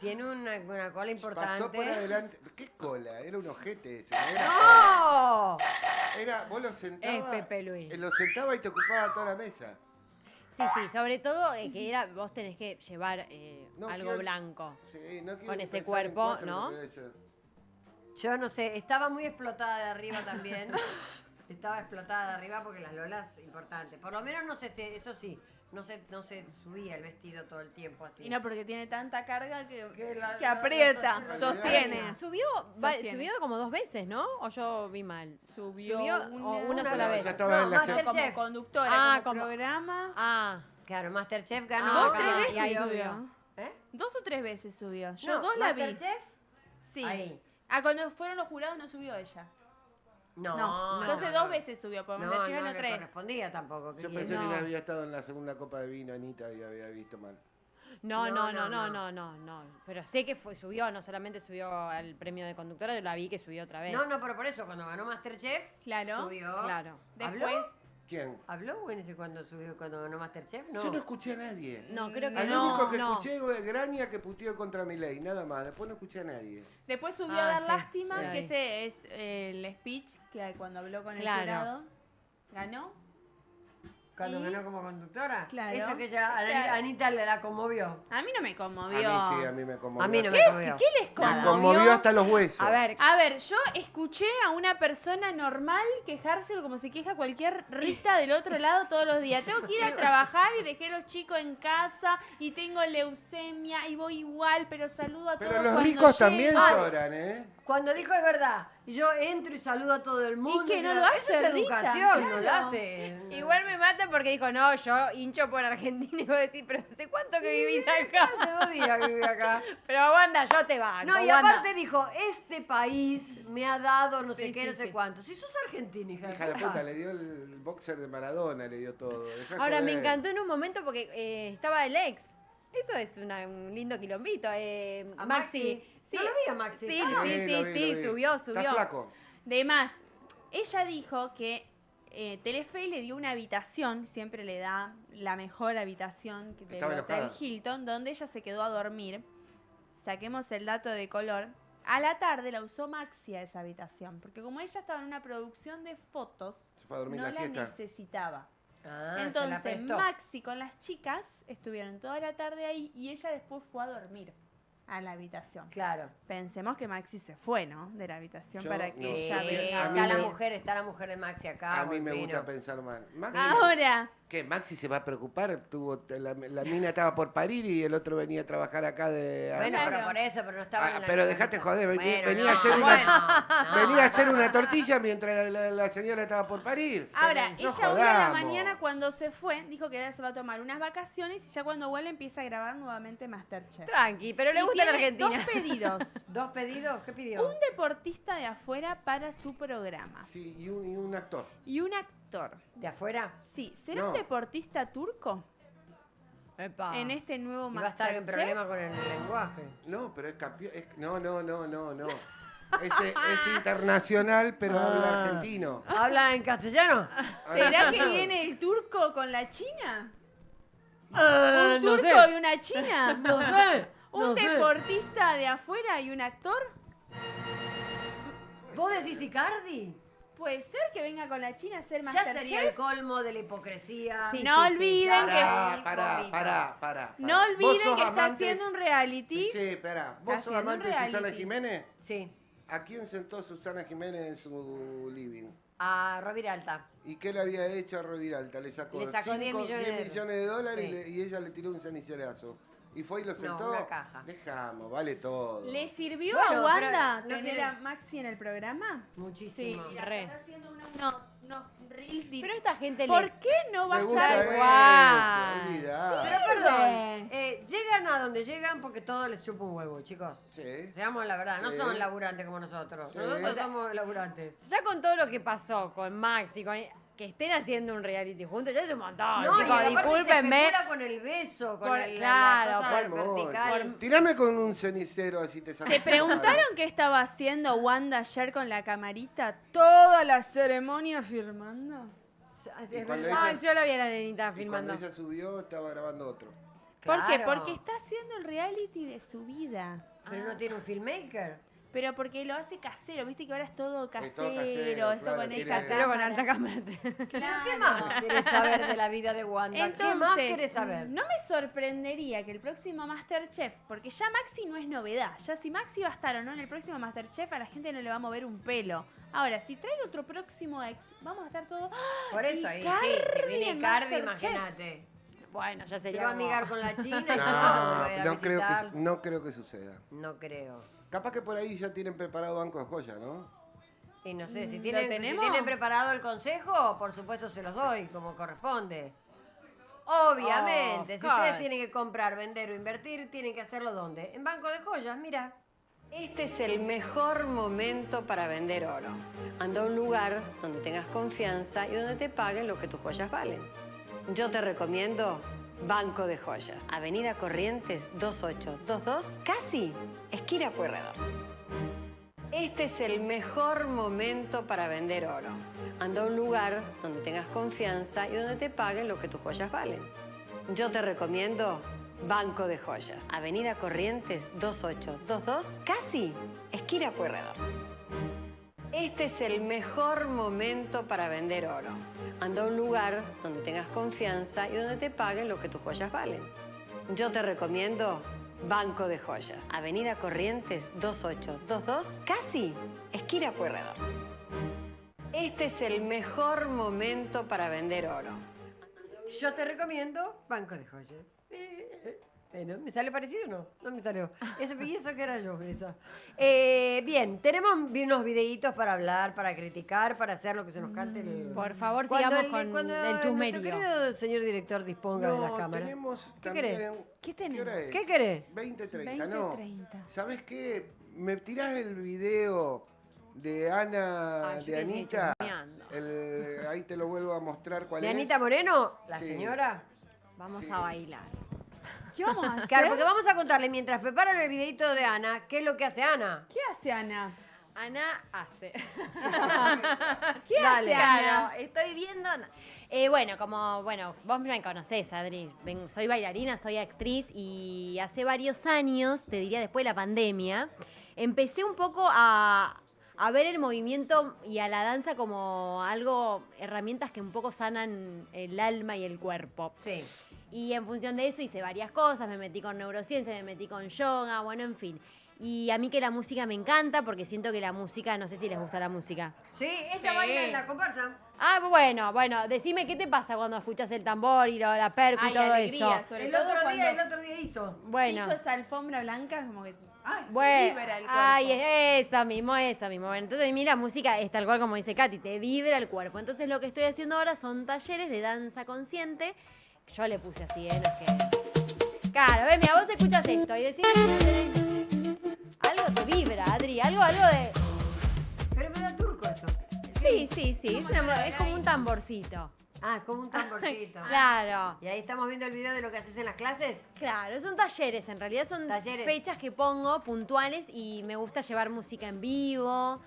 Tiene una cola Pasó importante. por adelante. ¿Qué cola? Era un ojete ese. No era ¡No! Era, vos lo sentabas. Es Pepe Luis. Lo sentaba y te ocupaba toda la mesa. Sí, sobre todo que vos tenés que llevar No algo quiero- blanco. Sí, no quiero Con ni ese pensar en cuerpo, cuatro lo ¿no? que debe ser. Yo no sé, estaba muy explotada de arriba también. Estaba explotada de arriba porque las lolas, importante. Por lo menos no se, eso sí, no se subía el vestido todo el tiempo así. y no porque tiene tanta carga que la aprieta, la sostiene. Subió como 2 veces, ¿no? ¿O yo vi mal? Subió una sola vez. vez. Ya estaba en la Masterchef. como Chef. conductora, Ah, como como- programa. Ah, Claro, Masterchef ganó. Dos, acá, tres y veces ahí subió. ¿Eh? 2 o 3 veces subió. Yo No, 2 la vi. Masterchef, Sí. ahí. Ah, cuando fueron los jurados no subió ella. No, Entonces 2 veces subió, por No, Masterchef no ganó le 3. correspondía tampoco. Yo que pensé no. que ya había estado en la segunda copa de vino, Anita, y había visto mal. No. Pero sé que subió, no solamente subió al premio de conductora, yo la vi que subió otra vez. No, pero por eso, cuando ganó Masterchef, Claro. subió. Claro. ¿Habló? Después, ¿Quién? ¿Habló Güenes cuando ganó Masterchef? No. Yo no escuché a nadie. No, creo que Al no. único que no. escuché fue Graña que puteó contra Milei, nada más. Después no escuché a nadie. después subió Ah, a dar sí, lástima, sí. que ese es el speech que cuando habló con Claro. el jurado. ¿Ganó? Cuando ¿Y? ganó como conductora. Claro. Esa que ya Claro. Anita le la conmovió. A mí no me A conmovió. mí sí, a mí me conmovió. A mí no me ¿Qué? conmovió. ¿Qué les Me conmovió? conmovió hasta los huesos. A ver, A ver, yo escuché a una persona normal quejarse como se queja cualquier Rita del otro lado todos los días. Tengo que ir a trabajar y dejé a los chicos en casa y tengo leucemia y voy igual, pero saludo a todos. Pero los cuando ricos llego. también lloran, ¿eh? Cuando dijo es verdad, yo entro y saludo a todo el mundo. que no todo. lo hace Eso es Rita, educación, no claro. lo hace. igual me mata porque dijo, no, yo hincho por Argentina y voy a decir, pero ¿hace cuánto que vivís acá? Hace 2 días que viví acá. Pero Wanda, yo te banco, No, y Wanda. aparte dijo, este país me ha dado no sé Sí, qué, sí, no sé sí. cuánto. Si sos argentina, Hija de puta, le dio el boxer de Maradona, le dio todo. Dejá Ahora, me joder. encantó en un momento porque estaba el ex. Eso es un lindo quilombito. A Maxi. Sí. No lo vi a Maxi. Sí, Ah, lo vi. subió. Está flaco. De más, ella dijo que Telefe le dio una habitación, siempre le da la mejor habitación del Estaba Hotel enojada. Hilton, donde ella se quedó a dormir. Saquemos el dato de color. A la tarde la usó Maxi a esa habitación, porque como ella estaba en una producción de fotos, Se fue a dormir no la la siesta. necesitaba. Ah, se la Entonces prestó. Maxi con las chicas estuvieron toda la tarde ahí y ella después fue a dormir a la habitación. Claro. Pensemos que Maxi se fue, ¿no? De la habitación Yo para no que sé. ella A mí venga. Está la mujer de Maxi acá. A mí me Volpino. gusta pensar mal. Maxi, Ahora, ¿qué? Maxi se va a preocupar. La mina estaba por parir y el otro venía a trabajar acá de. Bueno, Claro. pero por eso, pero no estaba en la pero dejate joder, venía Bueno, a no, hacer una, bueno, no. venía a hacer una tortilla mientras la señora estaba por parir. ahora No ella hoy a la jodamos. mañana cuando se fue, dijo que ella se va a tomar unas vacaciones y ya cuando vuelve empieza a grabar nuevamente Masterchef. Tranqui, pero le Y gusta la tiene Argentina. dos pedidos. ¿2 pedidos? ¿Qué pidió? Un deportista de afuera para su programa. Sí, y un actor. Y un actor. ¿De afuera? Sí, ¿será No. un deportista turco Epa. en este nuevo Y va a estar en Masterchef? problema con el lenguaje. No, pero es campeón. No. Es internacional, pero habla argentino. ¿Habla en castellano? ¿Será que viene el turco con la china? ¿Un ¿Un turco y una china? No sé. ¿Un no sé. deportista de afuera y un actor? ¿Vos decís Icardi? Puede ser que venga con la china a hacer Ya Masterchef. sería el colmo de la hipocresía. Sí, no olviden ya. que Pará. no ¿Vos olviden sos que está amante- haciendo un reality. Sí, espera. ¿Vos Está sos haciendo un amante de Susana reality. Jiménez? Sí. ¿A quién sentó Susana Jiménez en su living? A Roviralta. ¿Y qué le había hecho a Roviralta? Le sacó, Le sacó 10 millones de millones de dólares Sí. y ella le tiró un cenicerazo. Y fue y lo sentó. una caja. Dejamos, vale todo. ¿Le sirvió Bueno, a Wanda pero no tener quiere- a Maxi en el programa? Muchísimo. Sí, mira, Re. está haciendo unos reels. Pero esta gente ¿Por le... qué no va a Me gusta estar eso, igual. olvidá. Pero perdón, llegan a donde llegan porque todo les chupa un huevo, chicos. Sí. Seamos la verdad, no Sí. son laburantes como nosotros. Sí. Nosotros somos laburantes. Ya con todo lo que pasó con Maxi, con que estén haciendo un reality juntos, ya es un montón. No, y chicos, aparte se discúlpenme. especula con el beso, con Por- la claro, cosa Por favor. vertical. Tirame con un cenicero así te sacas ¿Se una preguntaron qué estaba haciendo Wanda ayer con la camarita? Toda la ceremonia firmando. Y cuando Ay, ella, yo la vi a la nenita y cuando filmando. ella subió, estaba grabando otro. ¿Por qué? Claro. Porque está haciendo el reality de su vida. Pero no tiene un filmmaker. Pero porque lo hace casero, viste que ahora es todo casero, Es todo casero, esto claro, con tiene- esa Casero con cámara. alta cámara. ¿Pero qué más querés saber de la vida de Wanda? ¿Qué más Entonces, querés saber? no me sorprendería que el próximo Masterchef, porque ya Maxi no es novedad, ya si Maxi va a estar o no en el próximo Masterchef, a la gente no le va a mover un pelo. Ahora, si trae otro próximo ex, vamos a estar todos... ¡Ah! Por eso, ahí sí, si viene en Icardi, Masterchef. imagínate. Bueno, ya Se sería va a como- amigar con la China y no, No creo que suceda. No creo. Capaz que por ahí ya tienen preparado banco de joya, ¿no? Y no sé, si ¿Lo tienen, tenemos? preparado el consejo, por supuesto se los doy, como corresponde. Obviamente, Of si ustedes course. tienen que comprar, vender o invertir, tienen que hacerlo ¿dónde? En Banco de Joyas, mira. Este es el mejor momento para vender oro. Anda a un lugar donde tengas confianza y donde te paguen lo que tus joyas valen. Yo te recomiendo Banco de Joyas. Avenida Corrientes 2822, casi esquina Pueyrredón. Este es el mejor momento para vender oro. Anda a un lugar donde tengas confianza y donde te paguen lo que tus joyas valen. Yo te recomiendo Banco de Joyas. Avenida Corrientes 2822, casi esquina Pueyrredón. Este es el mejor momento para vender oro. Anda a un lugar donde tengas confianza y donde te paguen lo que tus joyas valen. Yo te recomiendo Banco de Joyas. Avenida Corrientes 2822, casi esquina Pueyrredón. Este es el mejor momento para vender oro. Yo te recomiendo Banco de Joyas. Bueno, ¿me sale parecido o no? No me salió. Eso que era yo, esa. Bien, tenemos unos videitos para hablar, para criticar, para hacer lo que se nos cante. Por favor, Cuando sigamos con cuando el chusmerío. nuestro querido señor director disponga de la cámara. tenemos ¿Qué también... querés? ¿Qué tenemos? hora es? ¿Qué querés? 20:30, no. 20:30. ¿Sabes qué? ¿Me tirás el video de Ana, Ay, yo de te estoy Anita? chusmeando. Ahí te lo vuelvo a mostrar cuál ¿De es. Anita Moreno? ¿La Sí. señora? Vamos Sí. a bailar. ¿Qué vamos a hacer? Claro, porque vamos a contarle mientras preparan el videito de Ana, ¿qué es lo que hace Ana? ¿Qué hace Ana? Ana hace. ¿Qué Dale. hace Ana? Claro, estoy viendo. Bueno, vos me conocés, Adri. Soy bailarina, soy actriz y hace varios años, te diría después de la pandemia, empecé un poco a ver el movimiento y a la danza como herramientas que un poco sanan el alma y el cuerpo. Sí. Y en función de eso hice varias cosas, me metí con neurociencia, me metí con yoga, bueno, en fin. Y a mí que la música me encanta porque siento que la música, no sé si les gusta la música. Sí, ella baila en la comparsa. Ah, bueno, decime qué te pasa cuando escuchas el tambor y la percu y Ay, todo alegría, eso. sobre El todo otro cuando día hizo. Bueno, piso esa alfombra blanca, como que ay, bueno, vibra el cuerpo. ay, esa mismo. Bueno, entonces mira, la música es tal cual como dice Katy, te vibra el cuerpo. Entonces lo que estoy haciendo ahora son talleres de danza consciente. Yo le puse así, no es que... Claro, mira, vos escuchas esto y decís... Algo te vibra, Adri, algo de... Pero me da turco esto. Sí, es como un tamborcito. Ah, como un tamborcito. Claro. Y ahí estamos viendo el video de lo que haces en las clases. Claro, son talleres, en realidad son Talleres. fechas que pongo puntuales y me gusta llevar música en vivo,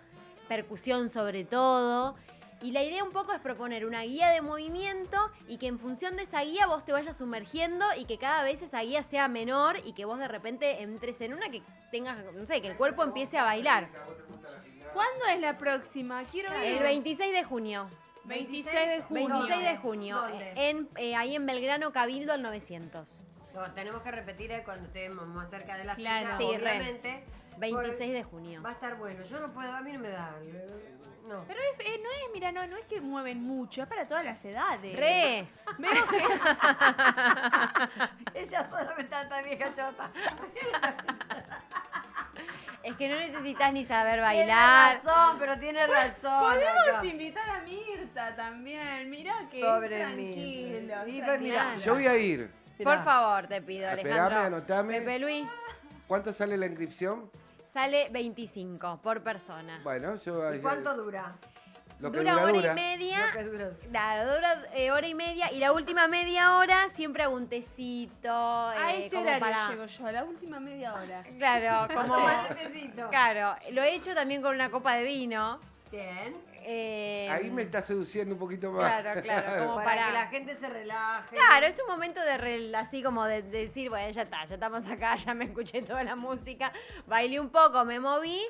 percusión sobre todo. Y la idea un poco es proponer una guía de movimiento y que en función de esa guía vos te vayas sumergiendo y que cada vez esa guía sea menor y que vos de repente entres en una que tengas, no sé, que el cuerpo empiece a bailar. ¿Cuándo es la próxima? Quiero ir. El 26 de junio. 26 de junio. 26 de junio. ¿Dónde? Ahí en Belgrano, Cabildo, al 900. No, tenemos que repetir cuando estemos más cerca de la Claro. fecha, Sí, re. obviamente. 26 de junio. Va a estar bueno. Yo no puedo, a mí no me da. No. Pero no es que mueven mucho, es para todas las edades. Re. Veo que Ella solamente está tan vieja chota. Es que no necesitas ni saber Tiene bailar. razón, pero tiene razón. podemos acá. invitar a Mirta también. Mirá que Pobre tranquilo. Mirta. Y tranquilo. mira, Yo voy a ir. Por favor, te pido, Esperame, Alejandro. anotame. Pepe Luis, ¿Cuánto sale la inscripción? sale 25 por persona. Bueno, yo... ¿Y cuánto dura? Lo que dura dura, hora dura. y media. Lo que dura. Claro, dura hora y media. Y la última media hora siempre hago un tecito. A ese como horario para... llego yo, a la última media hora. Claro, como... Tomate tecito. Claro, lo he hecho también con una copa de vino. Bien. Ahí me está seduciendo un poquito más. Claro, como Para para... que la gente se relaje. Claro, es un momento así como de decir, bueno, ya está, ya estamos acá, ya me escuché toda la música, bailé un poco, me moví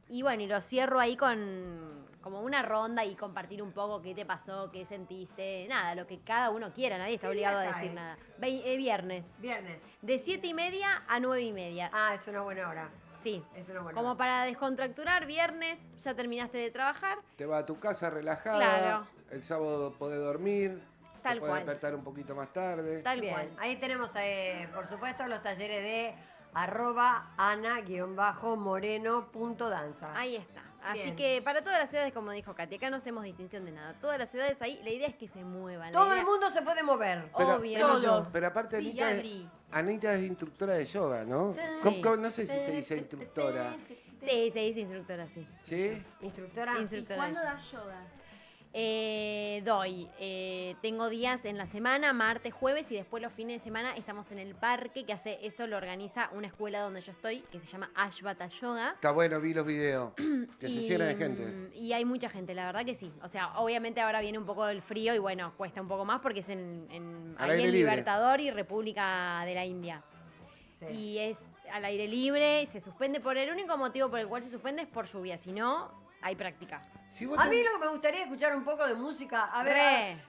y bueno, y lo cierro ahí con como una ronda y compartir un poco qué te pasó, qué sentiste, nada, lo que cada uno quiera, nadie está ¿Qué obligado a día decir cae? nada. Viernes, Viernes. de 7:30 a 9:30. Ah, es una buena hora. Sí, Es una buena como hora. para descontracturar, viernes, ya terminaste de trabajar. Te vas a tu casa relajada. Claro. El sábado podés dormir. Tal te podés cual. despertar un poquito más tarde. Tal Bien, cual. ahí tenemos, por supuesto, los talleres de @ana_moreno.danza. Ahí está. Así Bien. que para todas las edades, como dijo Katy, acá no hacemos distinción de nada. Todas las edades ahí, la idea es que se muevan. la Todo idea- el mundo se puede mover. Pero- Obvio. Todos. Pero aparte Sí, Anita, Adri. Anita es instructora de yoga, ¿no? Sí. No sé si se dice instructora. Sí, se dice instructora, sí. ¿Sí? Instructora. Instructora. ¿Cuándo de da yoga? Tengo días en la semana, martes, jueves, y después los fines de semana estamos en el parque, eso lo organiza una escuela donde yo estoy, que se llama Ashbata Yoga. Está bueno, vi los videos. Que se llena de gente. Y hay mucha gente, la verdad que sí. O sea, obviamente ahora viene un poco el frío y bueno, cuesta un poco más porque es Al ahí aire en libre. Libertador y República de la India. Sí. Y es al aire libre, se suspende el único motivo por el cual se suspende es por lluvia, si no, hay práctica. Si vos A mí tenés- lo que me gustaría es escuchar un poco de música. A ver, Re.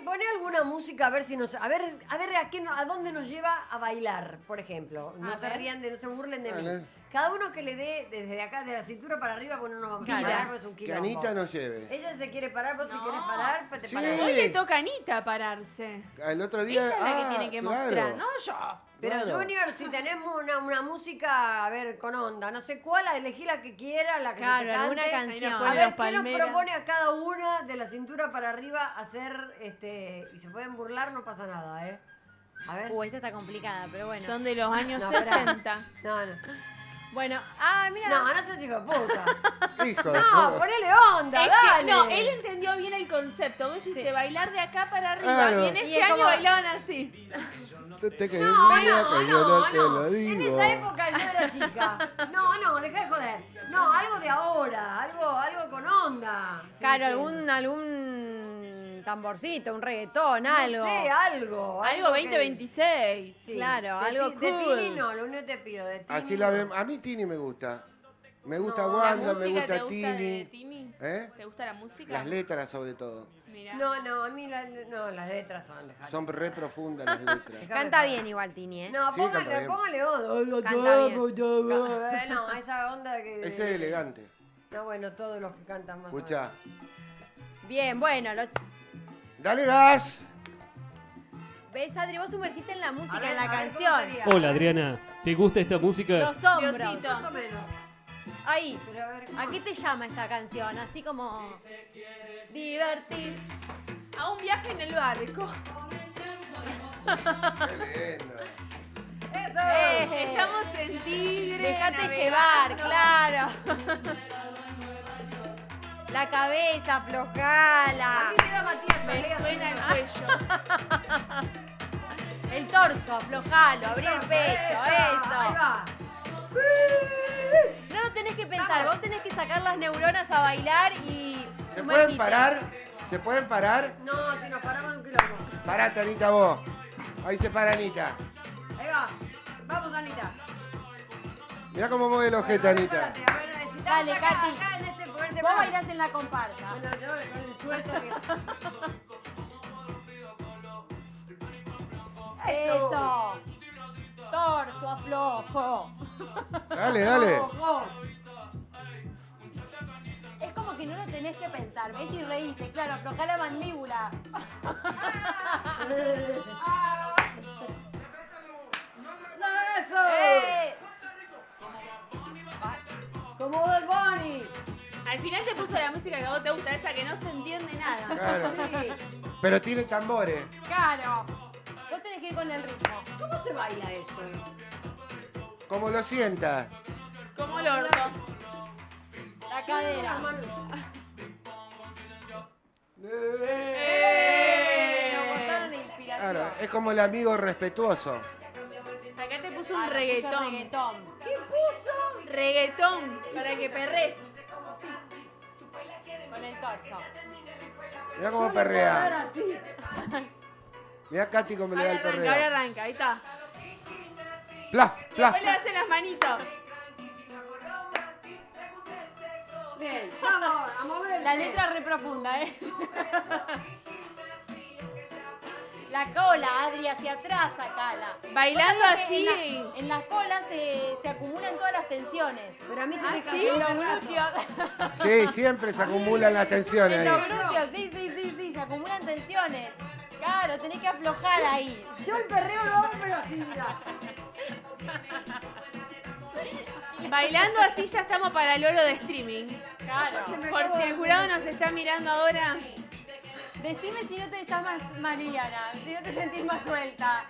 poné alguna música a ver si nos. A ver a dónde nos lleva a bailar, por ejemplo. No A se ver. rían no se burlen de mí. Dale. Cada uno que le dé desde acá, de la cintura para arriba, con uno vamos a Claro. parar, porque es un Que quilombo. Anita nos lleve. Ella se quiere parar, vos si No. quieres parar, pues te Sí. parás. Hoy le toca a Anita pararse. El otro día. Ella es la que tiene que claro. mostrar, no yo. Pero Claro. Junior, si tenemos una música, a ver, con onda, no sé cuál, elegí la que quiera, la que se Claro, te alguna cante. canción. A Pone ver, los ¿qué nos Palmeras. propone a cada una de la cintura para arriba hacer, y se pueden burlar, no pasa nada, ¿eh? A ver. Esta está complicada, pero bueno. Son de los años No, pará. 60. No, no. Bueno, mira. No, no seas hijo de puta. Hijo de No, puta. ponele onda, Es dale. que, no, él entendió bien el concepto. Vos dijiste bailar de acá para arriba. Claro. Y en Y ese es año como- bailaban así. Te quería No, que yo no te lo digo. En esa época yo era chica. No, dejá de joder. No, algo de ahora, algo con onda. Claro, Sí, sí. algún tamborcito, un reggaetón, No algo. sé, algo. Algo 2026. Sí. Claro, De algo ti- De cool. Tini no, lo único que te pido. De Tini Así la vemos. A mí Tini me gusta. Me gusta No, ¿La Wanda, me música gusta te gusta de Tini. Tini? ¿Eh? ¿Te gusta la música? Las letras sobre todo. Mira. No, a mí las letras son. dejate. Son re profundas las letras. Déjame Canta joder. bien igual, Tini, ¿eh? No, Sí, canta bien. póngale onda. Canta bien. No, esa onda que. Ese es elegante. No, bueno, todos los que cantan más. o Escucha. Bien, bueno. Dale gas. ¿Ves, Adri? Vos sumergiste en la menos. música, A ver, en la a ver, ¿cómo canción. sería? Hola, Adriana. ¿Te gusta esta música? Los hombros. Diosito. Más o menos. Ahí. Pero a ver. ¿cómo? ¿A qué te llama esta canción? Así como... Divertir. A un viaje en el barco. Qué lindo. ¡Eso! Estamos en Tigre. Dejate navegando. llevar, claro. La cabeza, A aflojala. mí me da Matías Me Alea, suena el cuello. El torso, aflojalo, abrí el pecho, Ahí eso. va. No lo tenés que pensar, Vamos. vos tenés que sacar las neuronas a bailar y... ¿Se pueden sumergite. parar? ¿Se pueden parar? No, si nos paramos un quilombo. Parate, Anita, vos. Ahí se para Anita. Ahí va. Vamos, Anita. Mirá cómo mueve el ojete, Anita. Espérate, a ver, si estamos Dale, acá, Katy. acá en este fuerte Vos bailás en la comparsa. Bueno, yo con el suelto que... Eso. Torso, aflojo. Dale. Ojo. Es como que no lo tenés que pensar, ves y reíste, claro, aflojá la mandíbula. ¡No, eso! ¡Eh! Como Bad Bunny. Al final te puso la música que a vos te gusta, esa que no se entiende nada. Claro. Sí. Pero tiene tambores. Claro. Vos tenés que ir con el ritmo. ¿Cómo se baila esto? Como lo sienta. Como el orto. La cadera. Las manos. Nos cortaron la inspiración. Claro, es como el amigo respetuoso. Acá te puso Ah, un le puso reggaetón. reggaetón. ¿Qué puso? Reggaetón, para que perres. Con el torso. Mirá cómo Yo le puedo dar perrea. así. Mirá Katy cómo le da Ahora el arranca, ahora perreo. arranca, ahí está. Plaf, plaf. Después le hacen las manitos. Bien, vamos a moverse. La letra es re profunda, ¿eh? La cola, Adri, hacia atrás, sacala. Bailando Vos sabés así. que en las colas se acumulan todas las tensiones. Pero a mí se ¿Ah, me sí? cayó En los el brazo. glúteos. Sí, siempre se acumulan las tensiones En los ahí. glúteos, sí, se acumulan tensiones. Claro, tenés que aflojar ahí. Yo el perreo lo hago, pero así, mira. Bailando así ya estamos para el oro de streaming. Claro. Por si el jurado nos está mirando ahora. Decime si no te estás más liviana, si no te sentís más suelta.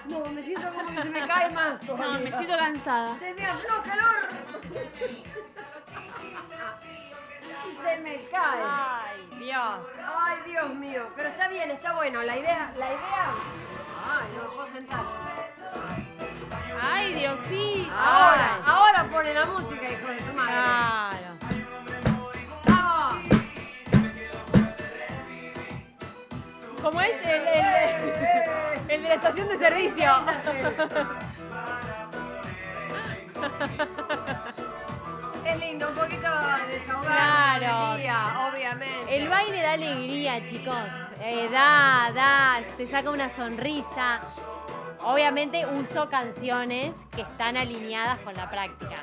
No, me siento como que se me cae más No, todavía. me siento cansada. Se me afloja el orto. Se me cae. Ay, Dios. Ay, Dios mío. Pero está bien, está bueno. La idea. Ay, no me puedo sentar. Ay, Diosito. Ahora pone la música, hijo de tu madre. Claro. ¡Vamos! Como es el de la estación de servicio. Es lindo, un poquito de desahogar Claro. el día, obviamente. El baile da alegría, chicos. Te saca una sonrisa. Obviamente uso canciones que están alineadas con la práctica,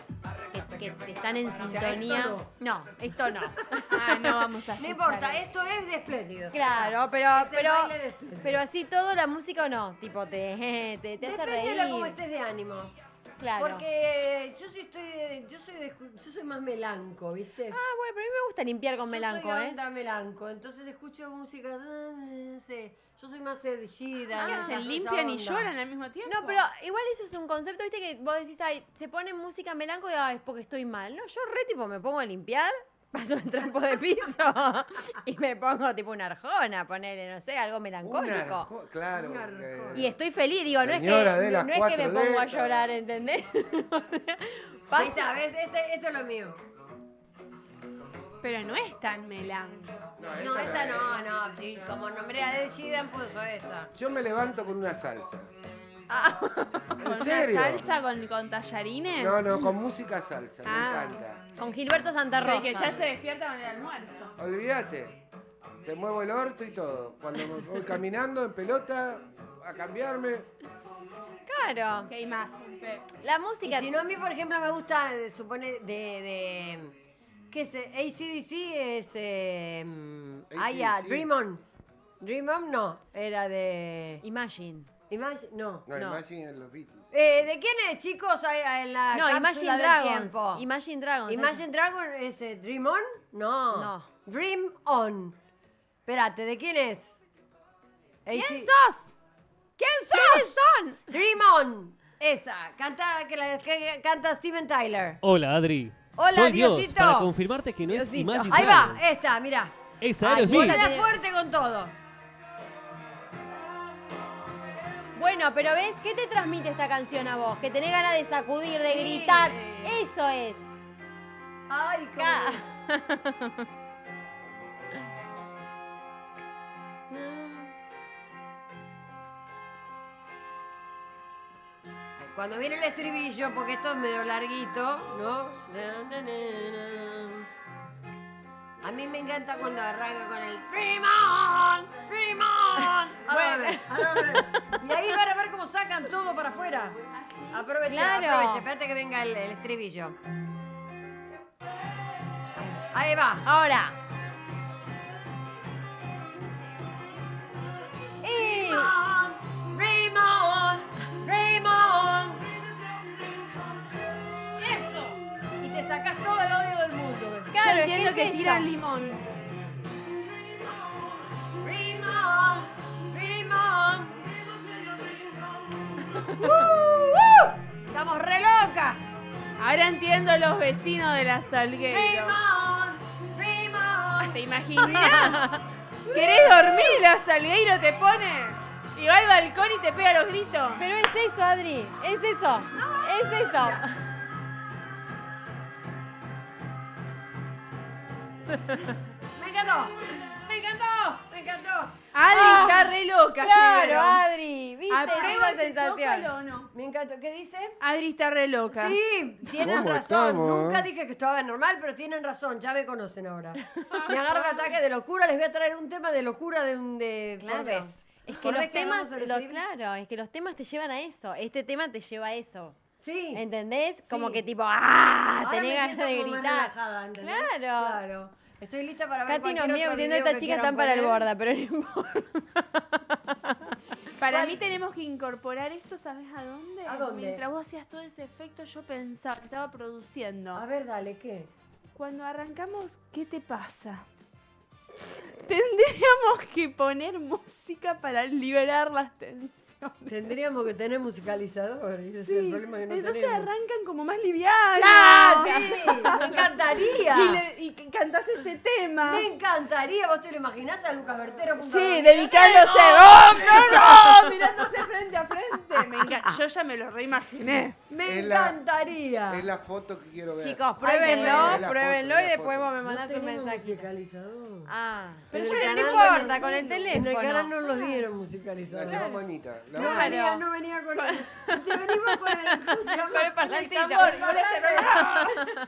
que están en sintonía. esto No, esto no. Ah, no vamos a No escuchar importa, eso. esto es de Espléndidos. Claro, pero Es el baile de Espléndidos. pero así todo la música o no, tipo te hace Depende reír. de cómo estés de ánimo. Claro. Porque yo soy más melanco, ¿viste? Ah, bueno, pero a mí me gusta limpiar con melanco, Yo soy ¿eh? onda melanco, entonces escucho música, no sé, yo soy más sedillida. ¿Qué esa- hacen? esa ¿Limpian y onda. lloran al mismo tiempo? No, pero igual eso es un concepto, viste, que vos decís, ay, se pone música melanco y es porque estoy mal. No, yo tipo me pongo a limpiar, paso el trapo de piso y me pongo tipo una arjona, ponerle, no sé, algo melancólico. Claro. Un arjón. Y estoy feliz, digo, no es Señora de que, las no es que me cuatro pongo a décadas. llorar, ¿entendés? Ahí está, ¿ves? Esto es lo mío. Pero no es tan melanco. No, esta no, sí, como nombré a Ed Sheeran, puso esa. Yo me levanto con una salsa. ¿Con ¿En serio? una salsa con tallarines? No, con música salsa, me Ah. encanta. Con Gilberto Santa Yo Rosa. dije, ya se despierta con el almuerzo. Olvídate. Te muevo el orto y todo. Cuando me voy caminando en pelota a cambiarme. Claro. ¿Qué hay más? La Y música. si no, a mí, por ejemplo, me gusta, supone, ¿qué es? AC/DC es... ya, AC/DC. Dream On. Dream On no, era de... Imagine. Imagine, no. No, No. Imagine en los Beatles. ¿De quién es, chicos, en la No, cápsula Imagine del Dragons. tiempo? Imagine Dragons. Imagine Dragon es Dream On? No. No. Dream On. Espérate, ¿de quién es? ¿Quién AC sos? ¿Quién sos? ¿Quiénes son? Dream On. Esa. Que canta Steven Tyler. Hola, Adri. Hola, Soy Dios, Diosito. para confirmarte que no es Diosito. Imagine Ahí va, Dragons. esta, mirá. Es Ay, Aerosmith. hola. Ponela fuerte con todo. Bueno, pero ¿ves? ¿Qué te transmite esta canción a vos? Que tenés ganas de sacudir, de Sí. gritar. Eso es. Ay, Ca- Cuando viene el estribillo, porque esto es medio larguito, ¿no? A mí me encanta cuando arranca con el Dream On, Dream On. Y ahí van a ver cómo sacan todo para afuera. Aprovecha, Claro. aprovecha. Espérate que venga el estribillo. Ahí va. Ahora. Dream on, dream on. Eso. Y te sacas todo el odio del mundo. Claro, Yo entiendo ¿qué que es tiran eso? limón. Dream on, dream on. Estamos re locas. Ahora entiendo los vecinos de la Dream Salguero. on, dream on. ¿Te imaginas? ¿Querés dormir y la Salgueiro te pone? Y va al balcón y te pega los gritos. Pero es eso, Adri. Es eso. Es eso. Me encantó, me encantó, me encantó. Adri está re loca. Claro, escribieron. Adri. ¿Viste ¿Aprueba esa ese sensación? zócalo o no? Me encantó. ¿Qué dice? Adri está re loca. Sí, tienen ¿Cómo razón. estamos? Nunca dije que estaba normal, pero tienen razón. Ya me conocen ahora. Me agarra ataque de locura. Les voy a traer un tema de locura de Claro. por vez. Es que Por los vez temas, hagamos el lo, estribillo. claro, es que los temas te llevan a eso. Este tema te lleva a eso. Sí. ¿Entendés? Como Sí. que tipo, ¡ah! Ahora Tenés me ganas siento de como más gritar. relajada, ¿entendés? Claro. Claro. Estoy lista para ver Katy nos cualquier mira otro diciendo video esta que chica quieran está para el poner. borda, pero no importa. Para ¿Cuál? mí tenemos que incorporar esto, ¿sabes a dónde? ¿A dónde? Mientras vos hacías todo ese efecto, yo pensaba, estaba produciendo. A ver, dale, ¿qué? Cuando arrancamos, ¿qué te pasa? Tendríamos que poner música para liberar las tensiones. Tendríamos que tener musicalizador. Y ese es Sí, el problema que no entonces tenemos. arrancan como más livianos. ¡Ah, sí! ¡Me encantaría! Y cantás este tema. Me encantaría. ¿Vos te lo imaginás a Lucas Bertero? junto a Sí, Daniel? dedicándose. ¡Oh, no! Mirándose frente a frente. Yo ya me lo reimaginé. Me Es la- encantaría. Es la foto que quiero ver. Chicos, Es la pruébenlo, foto, pruébenlo es y la después foto. vos me No mandás un tenemos mensajito. musicalizador. Ah, Pero pero en el no canal importa, no con el En el teléfono. canal no los dieron La musicalizador. llamamos Anita. La No vamos a- venía, no venía con el... Te venimos con el... ¿Cómo se llama? Con el parlantito. tambor, igual ese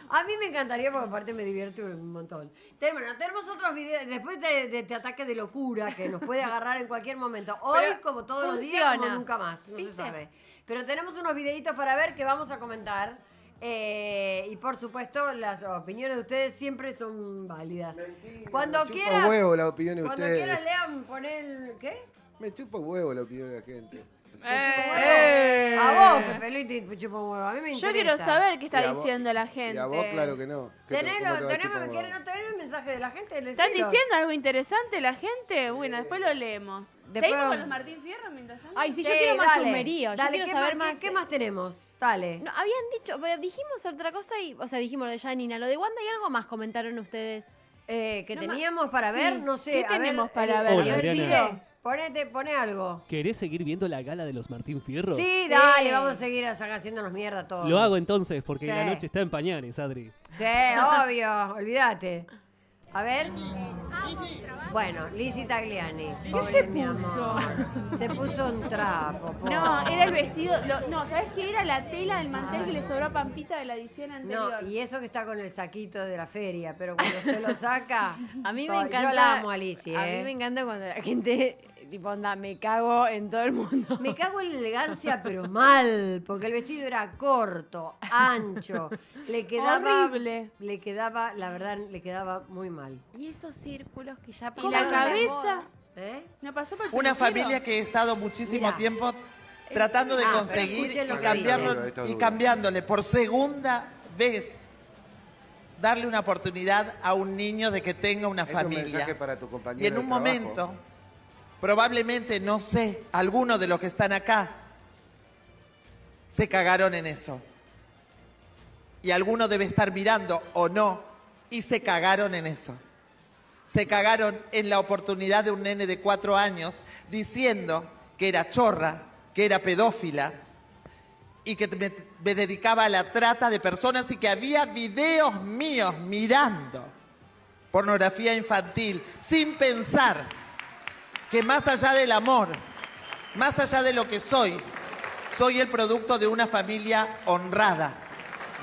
A mí me encantaría porque aparte me divierte un montón. Tenemos otros videos, después de este ataque de locura que nos puede agarrar en cualquier momento. Hoy, Pero como todos los días, como funciona. nunca más, no se ¿Viste? sabe. Pero tenemos unos videitos para ver que vamos a comentar. Y por supuesto, las opiniones de ustedes siempre son válidas. Mentira, Cuando me chupa quieras, huevo la opinión de cuando ustedes. quieras lean, poner el... ¿Qué? Me chupa huevo la opinión de la gente. A vos, Pepe Luis, te chupa un huevo. A mí me interesa. Yo quiero saber qué Y está a vos- diciendo la gente. Y a vos, claro que no. ¿Qué te- Tenelo, cómo te va a chupar tenemos, un ¿quieren huevo? no tener el mensaje de la gente? ¿Están Decilo. diciendo algo interesante la gente? Bueno, después lo leemos. Después- ¿Seguimos con los Martín Fierro mientras tanto? Ay, sí, yo Sí, quiero más dale, chusmerío. Yo dale, quiero ¿qué saber más, más. ¿qué más tenemos? Dale. No, habían dicho, dijimos otra cosa y, o sea, dijimos lo de Janina, lo de Wanda y algo más comentaron ustedes. Que No teníamos para ver, no sé. ¿Qué a ver, tenemos para el- ver? Hola, Adriana. Pone algo. ¿Querés seguir viendo la gala de los Martín Fierro? Sí, dale, vamos a seguir haciéndonos mierda todos. Lo hago entonces, porque Sí. la noche está en pañales, Adri. Sí, obvio, olvídate. A ver. Bueno, Lizzy Tagliani. Pobre se mi puso? amor. Se puso un trapo. pobre. No, era el vestido. No, ¿sabes qué? Era la tela del mantel que le sobró a Pampita de la edición anterior. No, y eso que está con el saquito de la feria, pero cuando se lo saca. A mí me yo encanta. la amo a Lizzy, A mí me encanta cuando la gente, tipo, onda, me cago en todo el mundo. Me cago en la elegancia, pero mal, porque el vestido era corto, ancho, le quedaba Horrible. le quedaba, la verdad, le quedaba muy mal. Y esos círculos que ya Y la no cabeza. ¿Eh? ¿No pasó por el Una peluquero? familia que he estado muchísimo Mira. tiempo tratando de pero conseguir escuchen lo y, que cambiarlo, dice. Esto es y duro. cambiándole por segunda vez, darle una oportunidad a un niño de que tenga una Es un familia. mensaje para tu compañero Y en de un trabajo. momento, probablemente, no sé, algunos de los que están acá se cagaron en eso. Y alguno debe estar mirando o no, y se cagaron en eso. Se cagaron en la oportunidad de un nene de 4 años diciendo que era chorra, que era pedófila y que me dedicaba a la trata de personas y que había videos míos mirando pornografía infantil sin pensar que más allá del amor, más allá de lo que soy el producto de una familia honrada,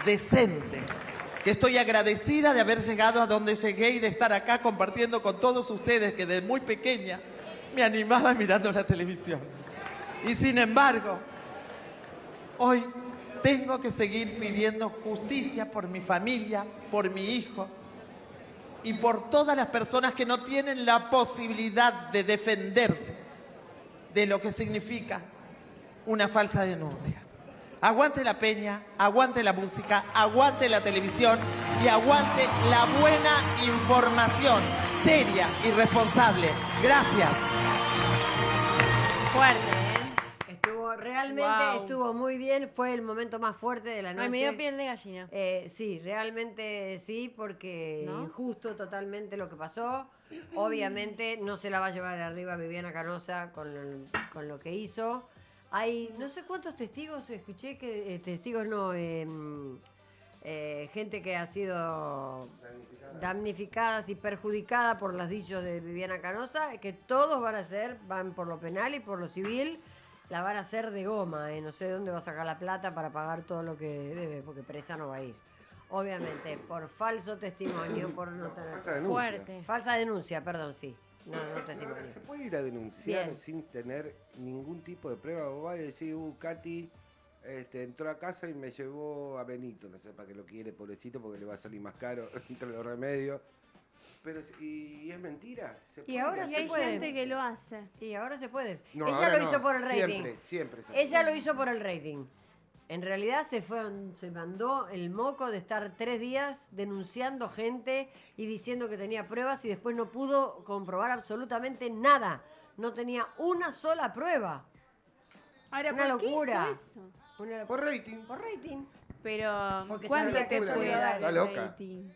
decente, que estoy agradecida de haber llegado a donde llegué y de estar acá compartiendo con todos ustedes que desde muy pequeña me animaba mirando la televisión. Y sin embargo, hoy tengo que seguir pidiendo justicia por mi familia, por mi hijo y por todas las personas que no tienen la posibilidad de defenderse de lo que significa una falsa denuncia. Aguante la peña, aguante la música, aguante la televisión y aguante la buena información, seria y responsable. Gracias. Fuerte, ¿eh? Realmente Wow. estuvo muy bien, fue el momento más fuerte de la noche. Ay, me dio piel de gallina. Sí, realmente sí, porque ¿No? injusto totalmente lo que pasó. Obviamente no se la va a llevar de arriba Viviana Canosa con lo que hizo. Hay no sé cuántos testigos, escuché que testigos no, gente que ha sido damnificadas y perjudicada por los dichos de Viviana Canosa, que todos van por lo penal y por lo civil, la van a hacer de goma, no sé de dónde va a sacar la plata para pagar todo lo que debe, porque presa no va a ir. Obviamente, por falso testimonio, por no tener... Falsa denuncia. Fuerte. Falsa denuncia, perdón, sí. No testimonio. Se puede ir a denunciar Bien. sin tener ningún tipo de prueba. Vos vas y decís, Katy entró a casa y me llevó a Benito, no sé para qué lo quiere, pobrecito, porque le va a salir más caro entre los remedios. Pero, ¿y es mentira? ¿Se puede ahora Y hacer hay puede. gente que lo hace. Y ahora se puede. No, ella ahora lo no, hizo por el rating. Siempre se Ella lo hizo por el rating. En realidad se mandó el moco de estar 3 días denunciando gente y diciendo que tenía pruebas y después no pudo comprobar absolutamente nada. No tenía una sola prueba. Ahora, Una ¿por qué locura. hizo eso? Por rating. Por rating. Pero, Porque ¿cuánto sabe te la puede locura. dar Está el loca. rating?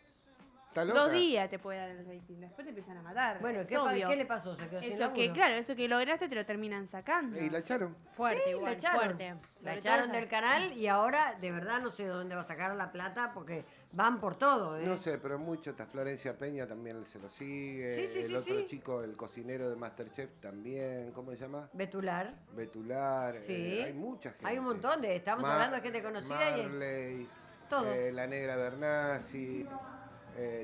¿Está loca? 2 días te puede dar el rating. Después te empiezan a matar. Bueno, es ¿qué obvio. le pasó? ¿Se quedó sin Eso que, laburo? claro, eso que lograste te lo terminan sacando. Y la echaron. Fuerte, Sí, igual, la echaron. fuerte. La Sobre echaron todo del esas- canal y ahora de verdad no sé dónde va a sacar la plata porque van por todo, ¿eh? No sé, pero mucho. Está Florencia Peña también se lo sigue. Sí, sí, el sí, otro sí. chico, el cocinero de Masterchef también. ¿Cómo se llama? Betular. Betular. Sí. Hay mucha gente. Hay un montón de... Estamos hablando de gente conocida y... Marley. Todos. La Negra Bernasi.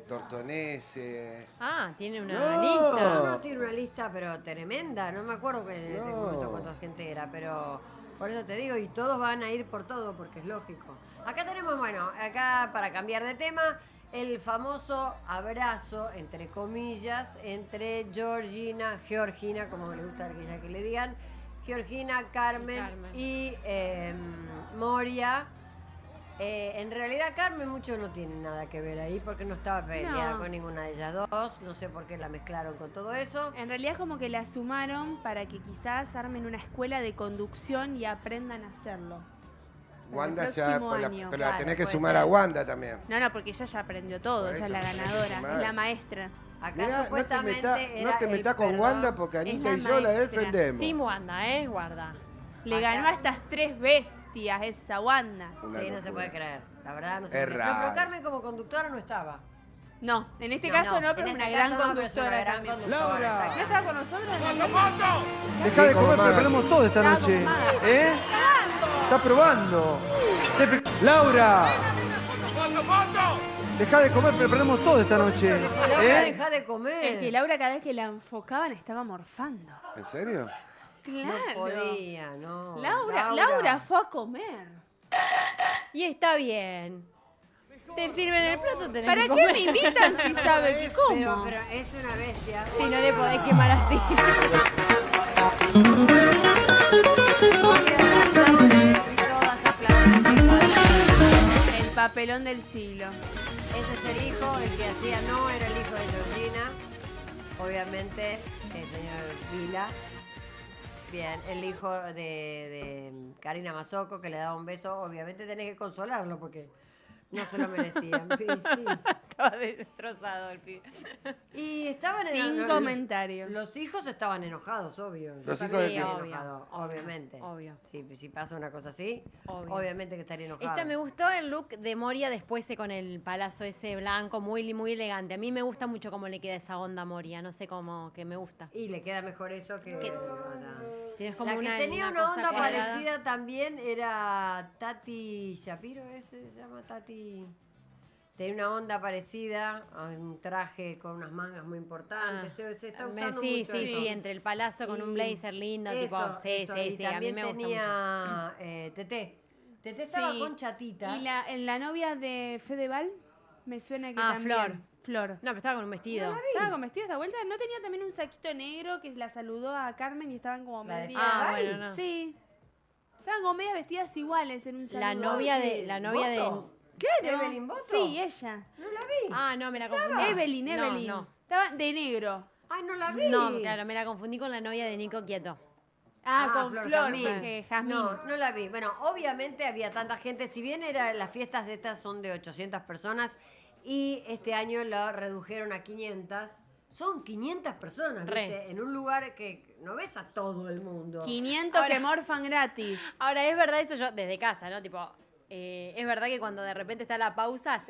Tortonese. Ah, tiene una No. lista. No, tiene una lista, pero tremenda. No me acuerdo en este No. momento cuánta gente era, pero por eso te digo, y todos van a ir por todo, porque es lógico. Acá tenemos, bueno, acá para cambiar de tema, el famoso abrazo, entre comillas, entre Georgina, como le gusta que le digan, Georgina, Carmen. Y Moria. En realidad Carmen mucho no tiene nada que ver ahí porque no estaba peleada No. con ninguna de ellas dos. No sé por qué la mezclaron con todo eso. En realidad es como que la sumaron para que quizás armen una escuela de conducción y aprendan a hacerlo. Wanda el ya, próximo año. pero la Claro, tenés que puede sumar ser. a Wanda también. No, porque ella ya aprendió todo, Por ella es eso, la tenés que ganadora, sumar. es la maestra. Acá Mirá, no te supuestamente no te era metas el con perdón. Wanda porque Anita la y yo la maestra. defendemos. Team Wanda, guarda. Le Acá- ganó a estas 3 bestias esa Wanda. Una Sí, no se locura. puede creer. La verdad no se Es puede creer. No, pero raro. Carmen como conductora no estaba. No, en este caso no, pero en es una este gran caso no, pero es una conductora gran también. conductora, ¿No exacto. estaba con nosotros? Deja de Sí, como comer, Magazine. perdemos todo esta Estaba noche. como Magazine. ¿Eh? Está probando. Laura. Deja de comer, pero perdemos todo esta noche. Laura, ¿Eh? deja de comer. Es que Laura cada vez que la enfocaban estaba morfando. ¿En serio? Claro. No podía, no. Laura fue a comer. Y está bien. Te sirven el plato, tenés ¿Para que qué comer. me invitan si sabe que como? Pero es una bestia. Si no le podés quemar así. Todas aplauden. El papelón del siglo. Ese es el hijo, el que hacía no era el hijo de Georgina. Obviamente, el señor Vila. Bien, el hijo de Karina Mazzocco, que le daba un beso. Obviamente tenés que consolarlo porque no se lo merecían. Sí, sí. Estaba destrozado el pibe. Y estaban Sin comentarios. Los hijos estaban enojados, obvio. Yo ¿Los también hijos de estaría quién? enojado, obviamente. Obvio. Sí, si pasa una cosa así, Obvio. obviamente que estaría enojado. Me gustó el look de Moria después con el palazo ese blanco, muy, muy elegante. A mí me gusta mucho cómo le queda esa onda a Moria, no sé cómo, que me gusta. Y le queda mejor eso que... Sí, es como La que una, tenía una cosa onda cuadrada. parecida también era Tati Shapiro, ese se llama Tati. Tenía una onda parecida, a un traje con unas mangas muy importantes. Se está usando Sí, mucho sí, eso. sí, entre el palazo con un Y blazer lindo, eso, tipo, sí, eso, sí, y sí, a mí también me gusta mucho. tenía Teté. Teté estaba Sí. con chatitas. Y la novia de Fedeval, me suena que Ah, también. Flor. No, pero estaba con un vestido. ¿Estaba con vestido esta vuelta? ¿No tenía también un saquito negro que la saludó a Carmen y estaban como ¿La de medias? Ah, bueno, no. Sí. Estaban como medias vestidas iguales en un saludo. La novia de... ¿Boto? Claro. ¿Evelyn Boto? Sí, ella. No la vi. Ah, no, me la confundí. Evelyn. No, Estaba de negro. Ay, no la vi. no, claro, me la confundí con la novia de Nico Quieto. Con Flor Jazmín. No, no la vi. Bueno, obviamente había tanta gente. Si bien las fiestas estas son de 800 personas y este año lo redujeron a 500. Son 500 personas, Re. ¿viste? En un lugar que no ves a todo el mundo. 500 que morfan gratis. Ahora, es verdad eso yo, desde casa, ¿no? Tipo, es verdad que cuando de repente está la pausa,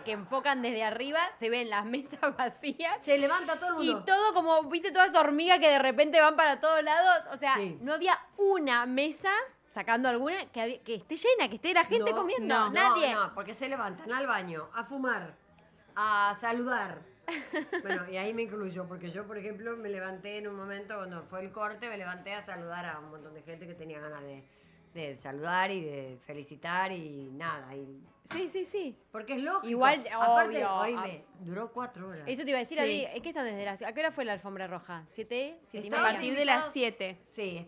que enfocan desde arriba, se ven las mesas vacías. Se levanta todo el Y mundo. todo como, viste, todas esas hormigas que de repente van para todos lados. O sea, Sí. no había una mesa, sacando alguna, que esté llena, que esté la gente No, comiendo. Nadie. No, porque se levantan al baño, a fumar, a saludar. Bueno, y ahí me incluyo, porque yo, por ejemplo, me levanté en un momento, cuando fue el corte, me levanté a saludar a un montón de gente que tenía ganas de saludar y de felicitar y nada. Sí, sí, sí. Porque es lógico. Igual, Aparte, obvio. oíme, duró 4 horas. Eso te iba a decir, Sí. ¿qué están desde las... ¿A qué hora fue la alfombra roja? ¿7? ¿7 y Estaba A media? partir de las 7. Sí,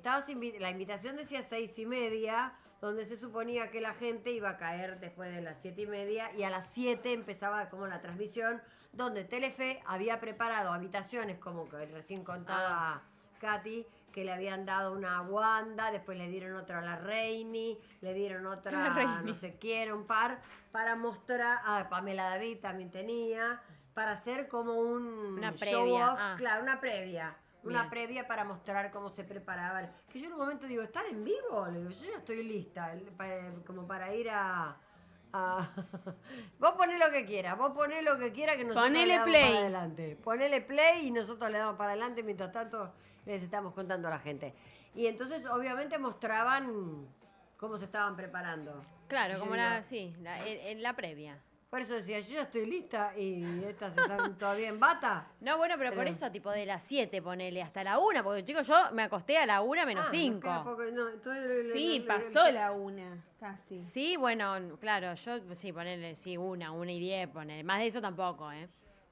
la invitación decía 6:30, donde se suponía que la gente iba a caer después de las 7:30 y a las 7 empezaba como la transmisión donde Telefe había preparado habitaciones como que recién contaba Katy, que le habían dado una a Wanda, después le dieron otra a la Reini, le dieron otra a no sé quién, un par, para mostrar, Pamela David también tenía, para hacer como Una show previa, off, claro, una previa. Una Bien. previa para mostrar cómo se preparaban. Que yo en un momento digo, ¿están en vivo? Le digo, yo ya estoy lista, como para ir a... Vos ponés lo que quieras, que nosotros Ponele le damos play. para adelante. Ponele play y nosotros le damos para adelante, mientras tanto les estamos contando a la gente. Y entonces obviamente mostraban cómo se estaban preparando. Claro, Yo como digo, en la previa. Por eso decía, yo ya estoy lista y estas están todavía en bata. No, bueno, pero por eso, tipo de las 7, ponele, hasta la 1, porque chicos, yo me acosté a la 1 menos 5. Sí, pasó la 1, casi. Sí, bueno, claro, yo sí, ponele, sí, 1:10, ponele. Más de eso tampoco, ¿eh?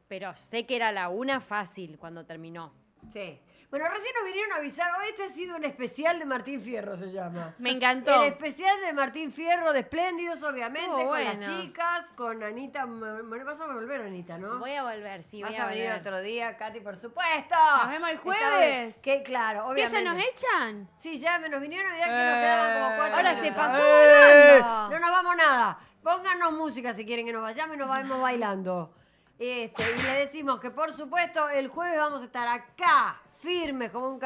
Pero sé que era la 1 fácil cuando terminó. Sí. Bueno, recién nos vinieron a avisar, hoy este ha sido un especial de Martín Fierro, se llama. Me encantó. El especial de Martín Fierro de Espléndidos, obviamente, Estuvo con las bueno. chicas, con Anita. Bueno, vas a volver, Anita, ¿no? Voy a volver, sí, Vas voy a a venir volver. otro día, Katy, por supuesto. Nos vemos el Esta jueves. vez, que claro, ¿Que obviamente. ya nos echan? Sí, ya nos vinieron a avisar que nos quedaban como 4 Ahora se minutos. pasó No nos vamos nada. Pónganos música si quieren que nos vayamos y nos vamos bailando. Y le decimos que, por supuesto, el jueves vamos a estar acá, firmes como un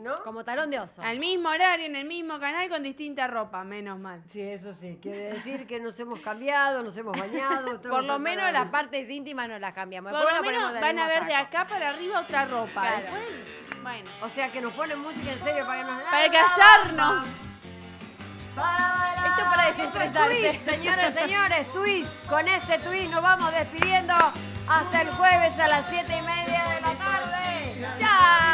¿no? Como talón de oso. Al mismo horario, en el mismo canal, con distinta ropa, menos mal. Sí, eso sí. Quiere decir que nos hemos cambiado, nos hemos bañado. Por lo menos las partes íntimas no las cambiamos. Por Después lo nos menos ponemos el van a mismo ver de saco. acá para arriba otra ropa. Claro. Después, bueno. O sea, que nos ponen música en serio para que nos... Para callarnos. Esto para Esto es desestresarse. Twist, señores, Twist. Con este Twist nos vamos despidiendo hasta el jueves a las 7:30 de la tarde. ¡Chao!